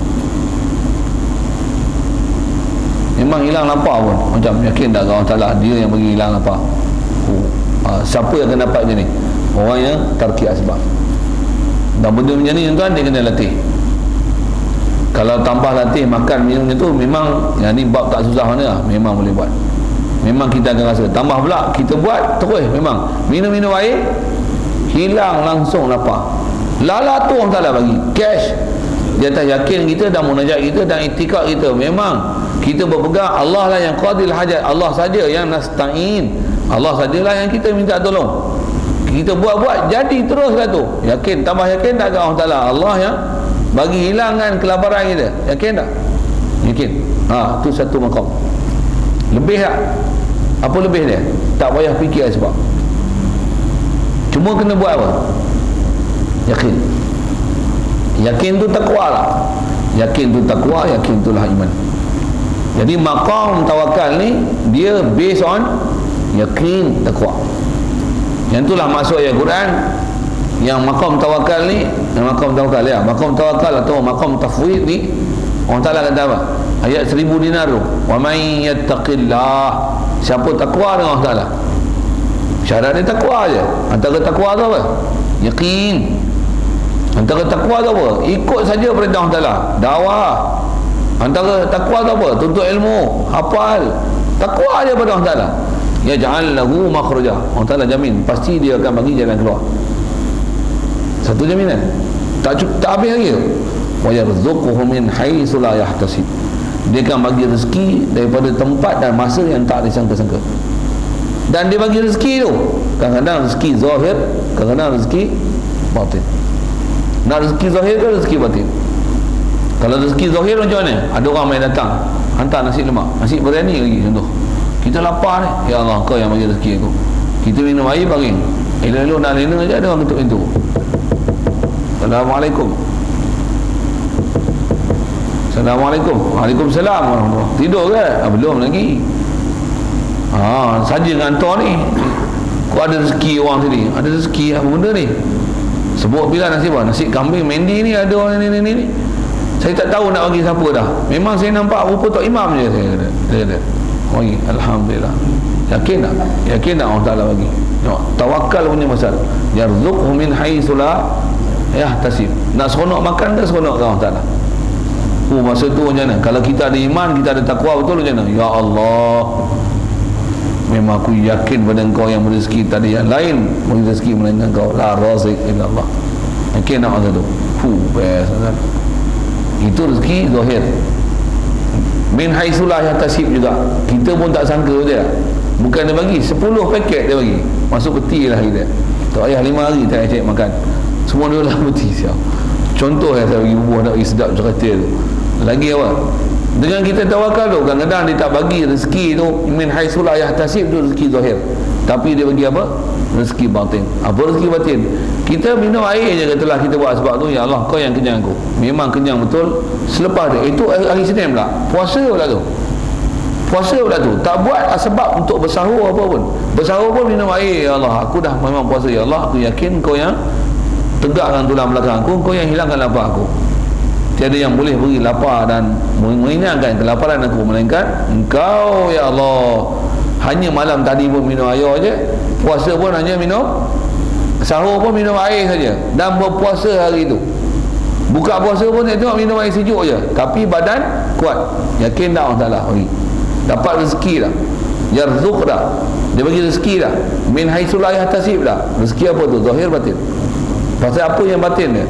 Memang hilang lapar pun, macam yakin tak Allah Ta'ala dia yang bagi hilang lapar. Siapa yang akan dapat macam ni? Orang yang tarki asbab. Dan benda macam ni tuan, dia kena latih. Kalau tambah latih makan minumnya tu, memang yang ni bab tak susah mana lah. Memang boleh buat. Memang kita akan rasa. Tambah pula kita buat terus, memang minum-minum air hilang langsung lapar. Lala tu orang Ta'ala bagi cash di atas yakin kita dan munajat kita dan itikad kita. Memang kita berpegang Allah lah yang qadil hajat, Allah saja yang nasta'in, Allah sajalah yang kita minta tolong. Kita buat-buat jadi teruslah tu. Yakin, tambah yakin tak ke Allah Ta'ala Allah yang bagi hilangkan kelaparan kita? Yakin tak? Yakin. Tu satu makam. Lebih tak? Apa lebih dia? Tak payah fikir sebab cuma kena buat apa? Yakin. Yakin tu takwa lah. Yakin tu takwa, yakin tu lah iman. Jadi maqam tawakal ni dia based on yakin, takwa. Yang itulah maksud ayat Quran. Yang maqam tawakal ni, maqam tawakal ya, maqam tawakal atau maqam tafwid ni Allah Ta'ala kata apa? Ayat 1000 dinar tu, wa man yattaqillah, siapa takwa dengan Allah Ta'ala. Syarat dia takwa je. Antara takwa tu apa? Yakin. Antara takwa tu apa? Ikut saja perintah Allah Ta'ala, dakwah. Antara takwa tu apa? Tuntut ilmu, hafal. Takwa aja pada Allah Ta'ala. Yaj'al lahu makhraja. Allah Ta'ala jamin pasti dia akan bagi jalan keluar. Satu jaminan. Tak habis lagi. Wa yarzuquhu min haitsu la yahtasib. Dia akan bagi rezeki daripada tempat dan masa yang tak disangka-sangka. Dan dia bagi rezeki tu kadang-kadang rezeki zahir, kadang-kadang rezeki batin. Nak rezeki zahir ke rezeki batin? Kalau rezeki zahir macam mana? Ada orang main datang hantar nasi lemak, nasi biryani lagi contoh. Kita lapar ni, ya Allah Kau yang bagi rezeki aku. Kita minum air baring, elok-elok nak lena je ada orang ketuk pintu. Assalamualaikum. Assalamualaikum. Waalaikumsalam warahmatullahi. Tidur ke? Belum lagi. Saja ngantor ni. Kau ada rezeki orang sini. Ada rezeki apa benda ni? Sebut bila nasi apa? Nasi kambing mendi ni ada orang ni. Saya tak tahu nak bagi siapa dah. Memang saya nampak rupa Tok Imam je saya kata. Dia kata, bagi. Alhamdulillah. Yakin tak? Yakin tak Allah Ta'ala bagi? Tawakal punya masalah. Yarzuqhu min haitsu la yahtasib. Nak seronok makan ke seronok ke Allah Ta'ala? Masa tu macam mana? Kalau kita ada iman, kita ada takwa, betul macam mana? Ya Allah, memang aku yakin pada Engkau yang berezeki, tadi yang lain berezeki melainkan Engkau. La razik illa Allah. Yakin tak masa tu? Best kan? Itu rezeki zahir. Min haitsulah yahtasib juga. Kita pun tak sangka dia. Bukan dia bagi 10 paket, dia bagi masuk peti lah kita. Tak payah 5 hari tak cek makan. Semua dia lah peti siap. Contoh yang saya bagi bubuh nak bagi sedap macam kata tu. Lagi apa? Dengan kita tawakal tu, kadang-kadang dia tak bagi rezeki tu min haitsulah yahtasib tu rezeki zahir. Tapi dia bagi apa? Rezeki batin. Apa rezeki batin? Kita minum air je katalah kita buat sebab tu, ya Allah Kau yang kenyang aku. Memang kenyang betul. Selepas dia, itu hari Senin pula. Puasa pula tu. Puasa pula tu. Tak buat sebab untuk bersahur apa pun. Bersahur pun minum air. Ya Allah, aku dah memang puasa. Ya Allah, aku yakin Kau yang tegakkan tulang belakang aku, Kau yang hilangkan lapar aku. Tiada yang boleh beri lapar dan mengenyangkan kelaparan aku melainkan Engkau, ya Allah. Hanya malam tadi pun minum air je, puasa pun hanya minum, sahur pun minum air saja, dan berpuasa hari itu. Buka puasa pun tengok minum air sejuk je, tapi badan kuat. Yakin tak Allah Ta'ala? Dapat rezeki dah, yarzuq dah, dia bagi rezeki dah. Min haitsulah yahtasib dah. Rezeki apa tu? Zahir batin. Pasal apa yang batin dia?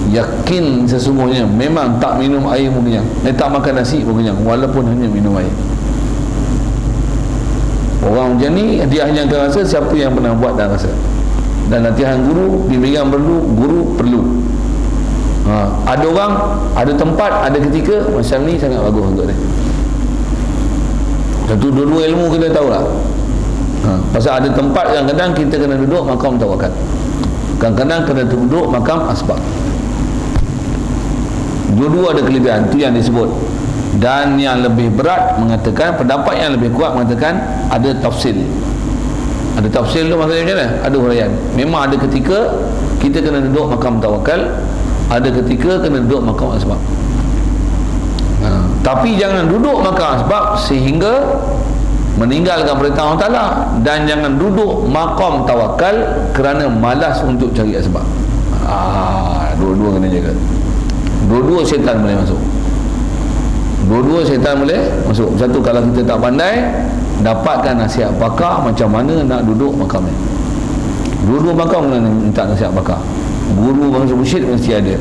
Yakin sesungguhnya memang tak minum air pun kenyang, tak makan nasi pun kenyang, walaupun hanya minum air. Orang macam ni dia hanya akan rasa siapa yang pernah buat dan rasa. Dan latihan guru, bimbingan perlu, guru perlu. Ada orang, ada tempat, ada ketika macam ni sangat bagus untuk dia. Satu dua ilmu kita tahu lah. Pasal ada tempat yang kadang kita kena duduk makam tawakal, kadang-kadang kena duduk makam asbab. Dua-dua ada kelebihan, itu yang disebut. Dan yang lebih berat mengatakan, pendapat yang lebih kuat mengatakan ada tafsil. Ada tafsil tu maksudnya macam mana? Ada huraian. Memang ada ketika kita kena duduk makam tawakal, ada ketika kena duduk makam asbab. Tapi jangan duduk makam asbab sehingga meninggalkan perintah Allah Ta'ala, dan jangan duduk makam tawakal kerana malas untuk cari asbab. Dua-dua kena jaga. Dua-dua syaitan boleh masuk. Dua-dua syaitan boleh masuk. Satu, kalau kita tak pandai, dapatkan nasihat pakar macam mana nak duduk makam ni. Dua-dua makam kena minta nasihat pakar. Guru bangsa mursyid mesti ada.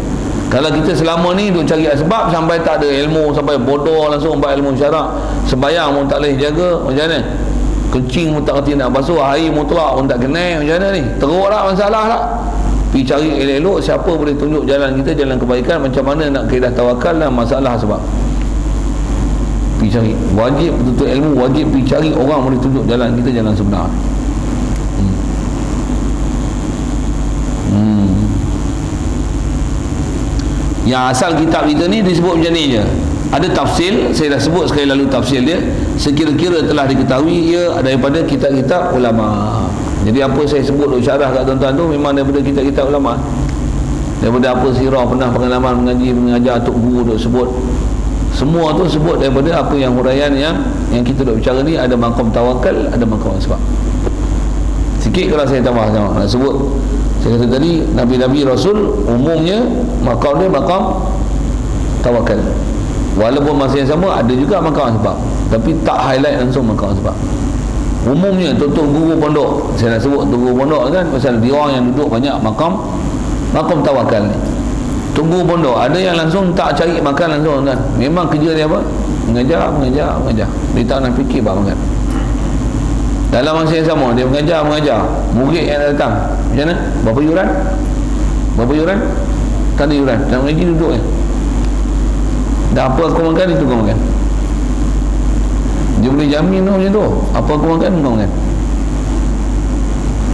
Kalau kita selama ni duk cari asbab sampai tak ada ilmu, sampai bodoh langsung buat ilmu syarak, sembayang pun tak boleh jaga, macam mana? Kencing pun tak kerti nak basuh, air mutlak pun tak kenal, macam mana ni? Teruk lah masalah lah. Pergi cari elok-elok siapa boleh tunjuk jalan kita, jalan kebaikan, macam mana nak kaedah tawakal dan masalah sebab. Pergi cari, wajib betul-betul ilmu, wajib pergi cari orang boleh tunjuk jalan kita, jalan sebenar. Yang asal kitab kita ni disebut macam ni je. Ada tafsil, saya dah sebut sekali lalu tafsil dia, sekira-kira telah diketahui ia daripada kitab-kitab ulama. Jadi apa saya sebut syarah kat tuan-tuan tu memang daripada kitab-kitab ulama. Daripada apa sirah, pernah pengalaman mengaji, mengajar, tok guru duk sebut. Semua tu sebut daripada apa yang huraian yang kita duk bicara ni. Ada makam tawakal, ada makam asbab. Sikit kalau saya tambah nak sebut. Saya kata tadi, Nabi-Nabi Rasul umumnya makam dia makam tawakal. Walaupun masa yang sama ada juga makam asbab, tapi tak highlight langsung makam asbab. Umumnya tuan-tuan guru pondok, saya nak sebut tuan guru pondok kan, pasal dia orang yang duduk banyak makam tawakal ni. Tunggu pondok ada yang langsung tak cari makan langsung kan. Memang kerja dia apa? Mengajar. Dia tak nak fikir bab makan. Dalam masa yang sama dia mengajar. Murid yang datang macam mana? Berapa yuran? Tak ada yuran. Nak mengaji duduk je. Dah apa aku makan, itu kau makan. Dia boleh jamin macam tu. Apa aku makan, kau makan.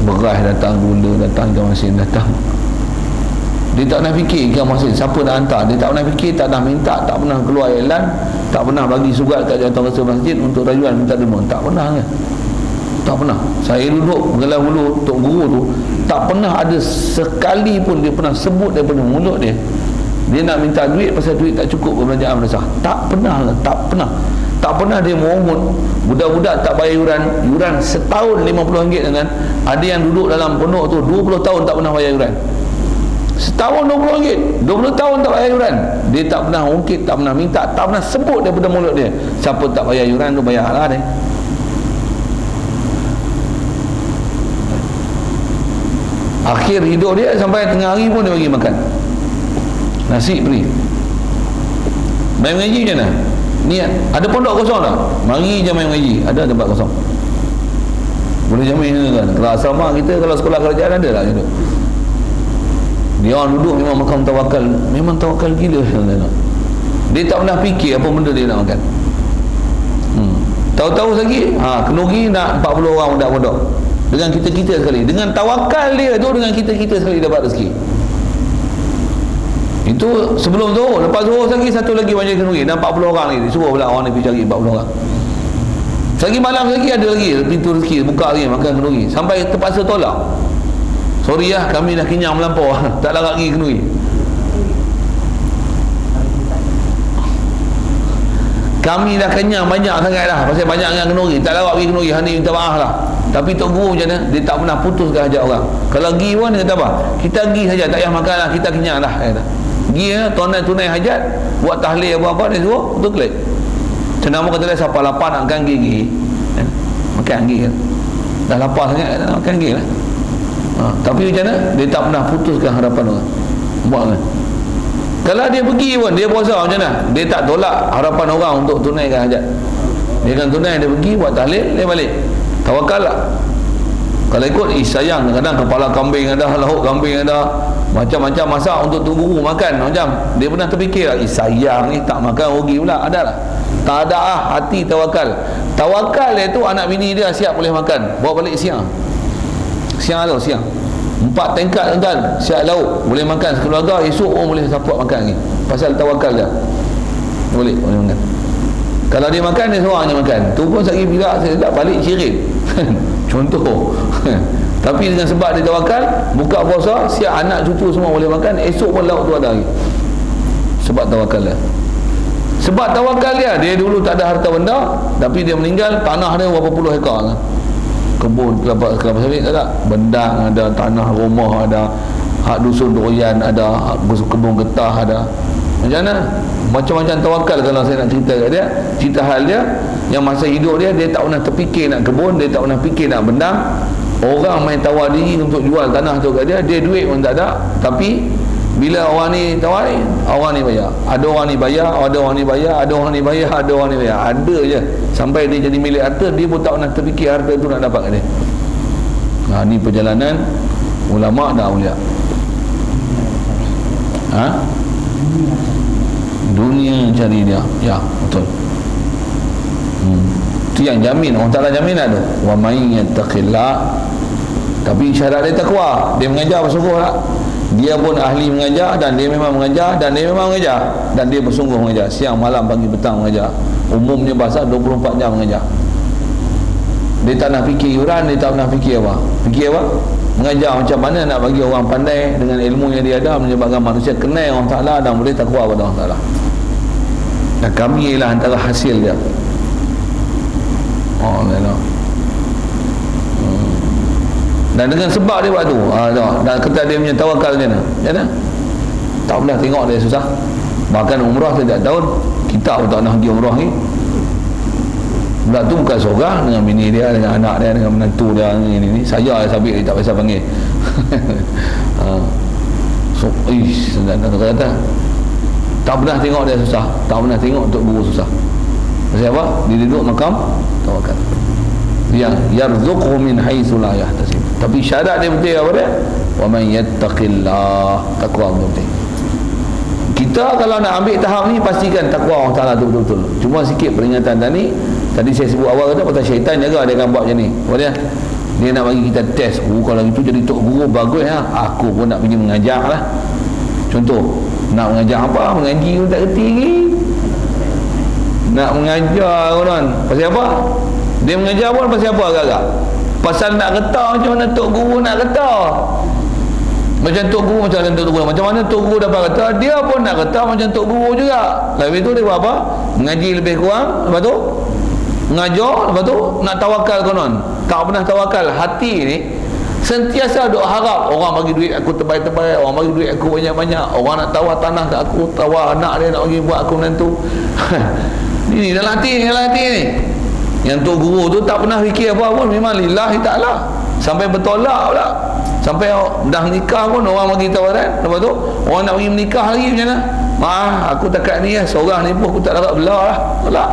Beras datang, gula datang, ikan masin datang. Dia tak nak fikir ikan masin siapa nak hantar. Dia tak pernah fikir, tak pernah minta, tak pernah keluar iklan, tak pernah bagi surat kat jawatan rasa masjid untuk rayuan minta derma. Tak pernah kan? Tak pernah. Saya duduk bergelar dulu tok guru tu, tak pernah ada sekali pun dia pernah sebut daripada mulut dia nak minta duit pasal duit tak cukup perbelanjaan madrasah. Tak pernah dia mohon. Budak-budak tak bayar yuran setahun RM50 kan. Ada yang duduk dalam pondok tu 20 tahun tak pernah bayar yuran. Setahun RM20, 20 tahun tak bayar yuran. Dia tak pernah ungkit, tak pernah minta, tak pernah sebut daripada mulut dia, siapa tak bayar yuran tu bayarlah dia. Akhir hidup dia sampai tengah hari pun dia bagi makan nasi free. Main mengaji macam mana? Niat, ada pondok kosong tak? Mari je main mengaji, ada tempat kosong. Boleh jamin kan? Kalau asrama kita, kalau sekolah kerajaan ada lah gitu. Dia orang duduk memang makan tawakal, memang tawakal gila. Dia tak pernah fikir apa benda dia nak makan. Tahu-tahu lagi kenuri nak 40 orang budak pondok dengan kita-kita sekali, dengan tawakal dia tu, dengan kita-kita sekali dapat rezeki. Itu sebelum zuhur. Lepas zuhur lagi satu lagi wajib kenuri, dan 40 orang lagi disuruh pula orang ni pergi cari 40 orang. Lagi malam lagi ada lagi pintu rezeki buka lagi, makan kenuri sampai terpaksa tolak. Sorry kami dah kenyang melampau, tak larat lagi kenuri. Kami dah kenyang banyak sangat dah, pasal banyak dengan kenuri, tak larat pergi kenuri. Hani minta maaf lah. Tapi Tok Guru macam mana? Dia tak pernah putuskan hajat orang. Kalau pergi pun dia kata apa? Kita pergi saja, tak payah makan lah, kita kenyang dah. Pergi tunai hajat, buat tahlil apa-apa, dia suruh betul klik. Cenama kata dia, siapa lapar nak makan gigi, makan gigi. Dah lapar sangat, makan gigi lah. Tapi macam mana? Dia tak pernah putuskan harapan orang. Buat kan? Kalau dia pergi pun, dia puasa macam mana? Dia tak tolak harapan orang untuk tunaikan hajat. Dia akan tunai, dia pergi buat tahlil, dia balik. Tawakal lah. Kalau ikut sayang, kadang kepala kambing ada, lauk kambing ada, macam-macam masak untuk Tok Guru makan. Macam dia pernah terfikir lah, sayang ni tak makan rugi pula. Ada lah. Tak ada hati tawakal. Tawakal dia tu anak bini dia siap boleh makan, bawa balik siang. Siang 4 tingkat tuan, siap lauk boleh makan sekeluarga, esok pun boleh support makan lagi. Pasal tawakal dia. Boleh makan. Kalau dia makan, dia seorang je makan. Tu pun sekali bila saya tak balik cirit. Contoh. Tapi dengan sebab dia tawakal, buka puasa, siap anak cucu semua boleh makan, esok pun lauk tu ada lagi. Sebab tawakal dia. Sebab tawakal dia dulu tak ada harta benda, tapi dia meninggal, tanah dia berapa puluh hektar kan? Kebun kelapa sawit tak ada, bendang ada, tanah rumah ada, hak dusun doyan ada, hak kebun getah ada. Macam mana? Macam-macam tawakal. Kalau saya nak cerita kat dia, cerita hal dia, yang masa hidup dia tak pernah terfikir nak kebun, dia tak pernah fikir nak bendang. Orang main tawar diri untuk jual tanah tu kat dia, dia duit pun tak ada, tapi bila orang ni tawar, orang ni bayar. Ada orang ni bayar, ada orang ni bayar, ada orang ni bayar, ada orang ni bayar. Ada je. Sampai dia jadi milik harta, dia pun tak pernah terfikir harta tu nak dapat kat dia. Ni perjalanan ulama' dan awliya. Dunia cari dia. Ya, betul. Itu yang jamin. Allah Ta'ala jamin ada. Wa may yattaqillah. Tapi syarat dia takwa. Dia mengajar bersungguh tak? Dia pun ahli mengajar, dan dia memang mengajar, dan dia memang mengajar, dan dia bersungguh mengajar. Siang, malam, pagi, petang mengajar. Umumnya bahasa 24 jam mengajar. Dia tak nak fikir yuran, dia tak nak fikir apa. Fikir apa? Mengajar macam mana nak bagi orang pandai dengan ilmu yang dia ada, menyebabkan manusia kenal Allah Ta'ala dan boleh takwa kepada Allah Ta'ala. Dan kami ialah antara hasil dia. Dan dengan sebab dia buat tu, dan kata dia punya tawakal macam mana? Tak pernah tengok dia susah. Bahkan umrah setiap tahun, kita pun tak nak pergi umrah ni. Budak tu bukan seorang, dengan bini dia, dengan anak dia, dengan menantu dia, ini. Saya sabit dia tak biasa panggil. Kata tak pernah tengok dia susah, tak pernah tengok Tok Guru susah. Pasal apa? Dia duduk makam tawakal. Yang yarzuqhu min haitsu la yahtasib. Tapi syarat dia betul apa dia? Wa man yattaqillah, takwa betul. Kita kalau nak ambil tahap ni, pastikan takwa Allah Ta'ala tu betul-betul. Cuma sikit peringatan tadi saya sebut awal kata pasal syaitan jaga dia akan buat macam ni. Dia nak bagi kita test. Kalau itu jadi Tok Guru bagus aku pun nak pergi mengajar lah. Contoh, nak mengajar apa? Mengaji pun tak kerti lagi. Nak mengajar kan, pasal apa? Dia mengajar pun pasal apa agak-agak? Pasal nak kata macam mana Tok Guru nak kata. Macam Tok Guru, macam mana Tok Guru dapat kata, dia pun nak kata macam Tok Guru juga. Lepas tu dia buat apa? Mengaji lebih kurang, lepas tu mengajar, lepas tu nak tawakal konon. Tak pernah tawakal. Hati ni sentiasa duk harap orang bagi duit aku terbaik-terbaik, orang bagi duit aku banyak-banyak, orang nak tawar tanah kat aku, tawar anak dia nak bagi buat aku menantu. Ini dalam hati ni. Yang Tok Guru tu tak pernah fikir apa pun, memang lillahi ta'ala. Sampai bertolak pula, sampai dah nikah pun orang bagi tawaran, lepas tu orang nak bagi menikah lagi macam mana? Maaf, aku takat ni seorang ni pun aku tak dapat belah lah, tolak.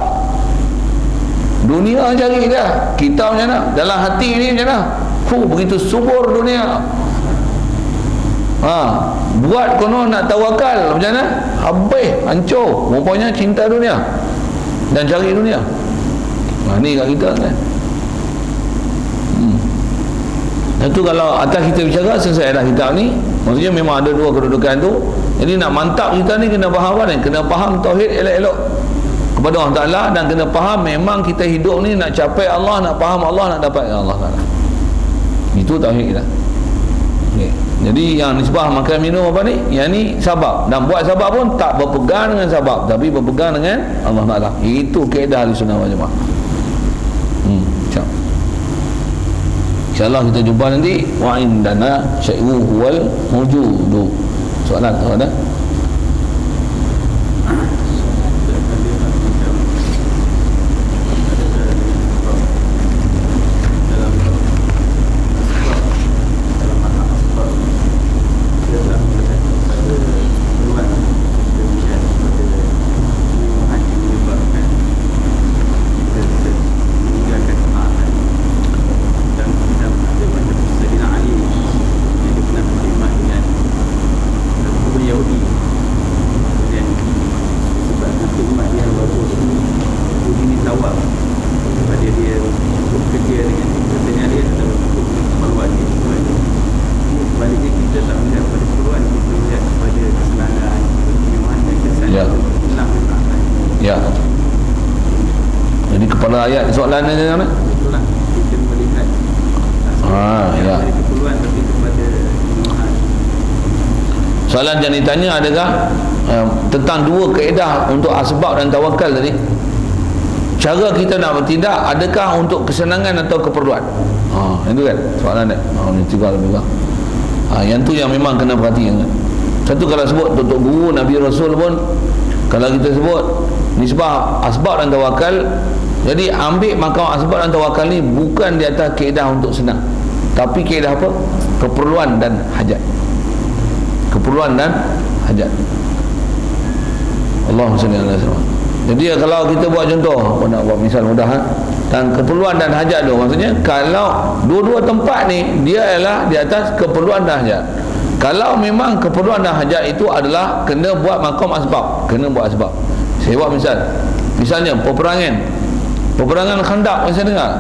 Dunia cari dah, kita macam mana? Dalam hati ni macam mana? Begitu subur dunia. Buat kono nak tawakal macam mana? Habis, hancur. Rupanya cinta dunia dan cari dunia. Ni kat kita kan. Itu kalau atas kita bicara selesai dah kitab ni. Maksudnya memang ada dua kedudukan tu. Jadi nak mantap kita ni kena faham apa ni? Kena faham tauhid elok-elok kepada Allah Ta'ala, dan kena faham memang kita hidup ni nak capai Allah, nak faham Allah, nak dapat Allah Ta'ala. Itu tauhid kita. Okay. Jadi yang nisbah makan minum apa ni? Yang ni sabab. Dan buat sabab pun tak berpegang dengan sabab, tapi berpegang dengan Allah Ta'ala. Itu kaedah Ahlussunnah wal Jamaah. InsyaAllah kita jumpa nanti. Wa indana syai'u huwal mawjudu. Soalan tu ada? Ayat soalan ni macam mana? Itulah kita melihat ya. keperluan tapi kepada kemewahan. Soalan yang ditanya adakah tentang dua kaedah untuk asbab dan tawakal tadi. Cara kita nak bertindak adakah untuk kesenangan atau keperluan? Itu kan soalan dia. Ni tiga lebih kurang. Yang tu yang memang kena perhatikan. Satu kalau sebut Tok Guru, Nabi Rasul pun, kalau kita sebut nisbah asbab dan tawakal, jadi ambil makam asbab dan tawakal ni bukan di atas kaedah untuk senang, tapi kaedah apa? Keperluan dan hajat. Keperluan dan hajat. Allahumma salli ala sayyidina. Jadi kalau kita buat contoh, nak buat misal mudah dan keperluan dan hajat tu, maksudnya kalau dua-dua tempat ni dia ialah di atas keperluan dan hajat. Kalau memang keperluan dan hajat itu adalah kena buat makam asbab, kena buat asbab. Saya buat misalnya peperangan Khandaq, saya dengar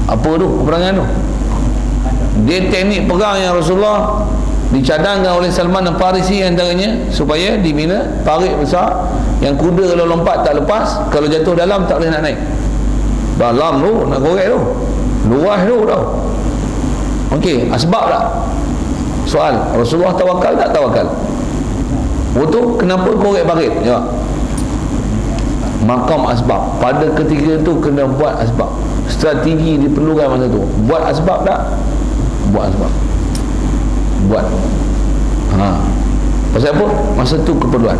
apa tu peperangan tu, dia teknik perang yang Rasulullah dicadangkan oleh Salman Al-Farisi antaranya, supaya dibina parit besar yang kuda kalau lompat tak lepas, kalau jatuh dalam tak boleh nak naik. Dalam tu nak korek tu, luas tu tau. Okey, asbab tak? Soal, Rasulullah tawakal tak tawakal? Betul, kenapa korek parit? Ya, makam asbab. Pada ketika itu kena buat asbab. Strategi diperlukan masa tu. Buat asbab tak? Buat asbab. Buat. Pasal apa? Masa tu keperluan.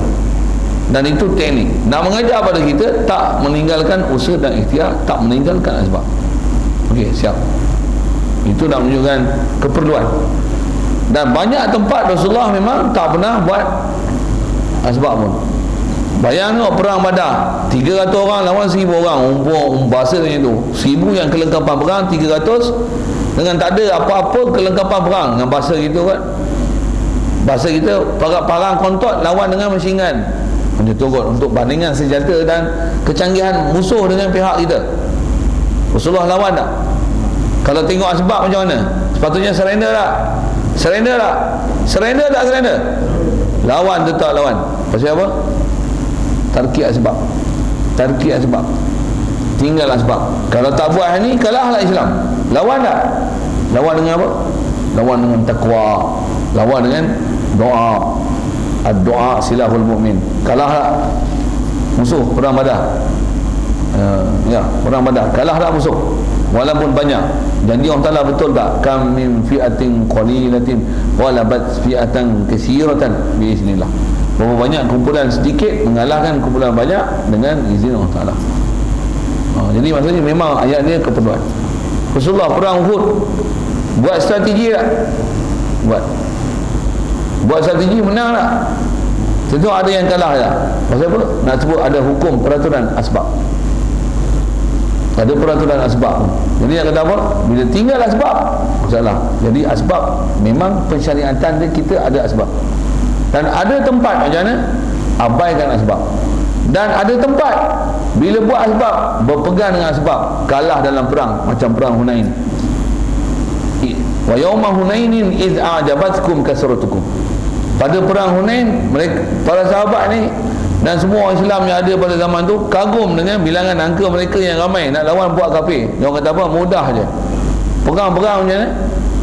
Dan itu teknik. Nak mengajar pada kita tak meninggalkan usaha dan ikhtiar, tak meninggalkan asbab. Okey, siap. Itu nak menunjukkan keperluan. Dan banyak tempat Rasulullah memang tak pernah buat asbab pun. Bayang tengok perang Badar, 300 orang lawan 1000 orang. Bahasa macam tu. 1000 yang kelengkapan perang, 300 dengan tak ada apa-apa kelengkapan perang. Dengan bahasa gitu kan. Bahasa kita parang kontot lawan dengan mesin gun. Macam tu kot, untuk bandingan senjata dan kecanggihan musuh dengan pihak kita. Rasulullah lawan tak? Kalau tengok asbab macam mana? Sepatutnya surrender tak? Surrender tak? Surrender tak surrender? Lawan tetap lawan. Pasal apa? Tarki asbab. Tarki asbab. Tinggal asbab. Kalau tak buat ni, kalahlah Islam. Lawan tak? Lawan dengan apa? Lawan dengan takwa. Lawan dengan doa. Ad-doa silahul mu'min. Kalahlah musuh perang Badar. Perang Badar. Kalahlah musuh. walaupun banyak. Janji Allah Ta'ala betul tak? Kam min fi'atin qalilatin walabat fi'atan katsiratan biiznillah. Berapa banyak kumpulan sedikit mengalahkan kumpulan banyak dengan izin Allah Ta'ala. Jadi maksudnya memang ayat ni keperluan. Rasulullah perang Uhud buat strategi tak? Buat strategi, menang tak? Tentu ada yang kalah tak? Pasal apa? Nak sebut ada hukum peraturan asbab. Ada peraturan asbab. Jadi nak kata apa? Bila tinggal asbab, masalah. Jadi asbab memang pensyariatan dia, kita ada asbab. Dan ada tempat macam mana? Abaikan asbab. Dan ada tempat bila buat asbab, berpegang dengan asbab, kalah dalam perang, macam perang Hunain. Wa yauma Hunainin iz a'jabatkum kasratukum. Pada perang Hunain, mereka, para sahabat ni dan semua orang Islam yang ada pada zaman tu kagum dengan bilangan angka mereka yang ramai nak lawan buat kafir. Dia orang kata apa? Mudah je. Perang-perang macam mana?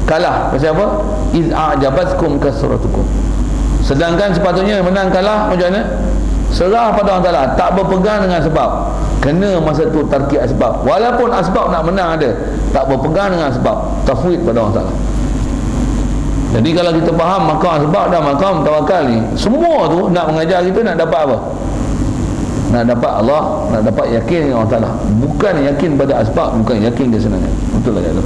Kalah. Pasal apa? Iz a'jabatkum kasratukum. Sedangkan sepatutnya menang kalah macam mana? Serah pada Allah Ta'ala, tak berpegang dengan sebab. Kena masa tu tarkib asbab. Walaupun asbab nak menang ada, tak berpegang dengan sebab. Tafwid pada Allah Ta'ala. Jadi kalau kita faham makam asbab dan makam tawakal ni, semua tu nak mengajar kita nak dapat apa? Nak dapat Allah, nak dapat yakin dengan Allah Ta'ala. Bukan yakin pada asbab, bukan yakin kesenangan. Betul lah tu.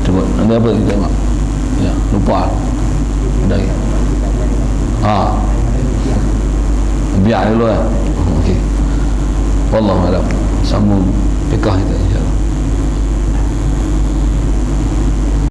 Cuba, ada apa kita tengok? Ya, lupa. Dah ya. Biar dulu lah. Okey. Wallahu a'lam. Sambung fikah kita insya-Allah.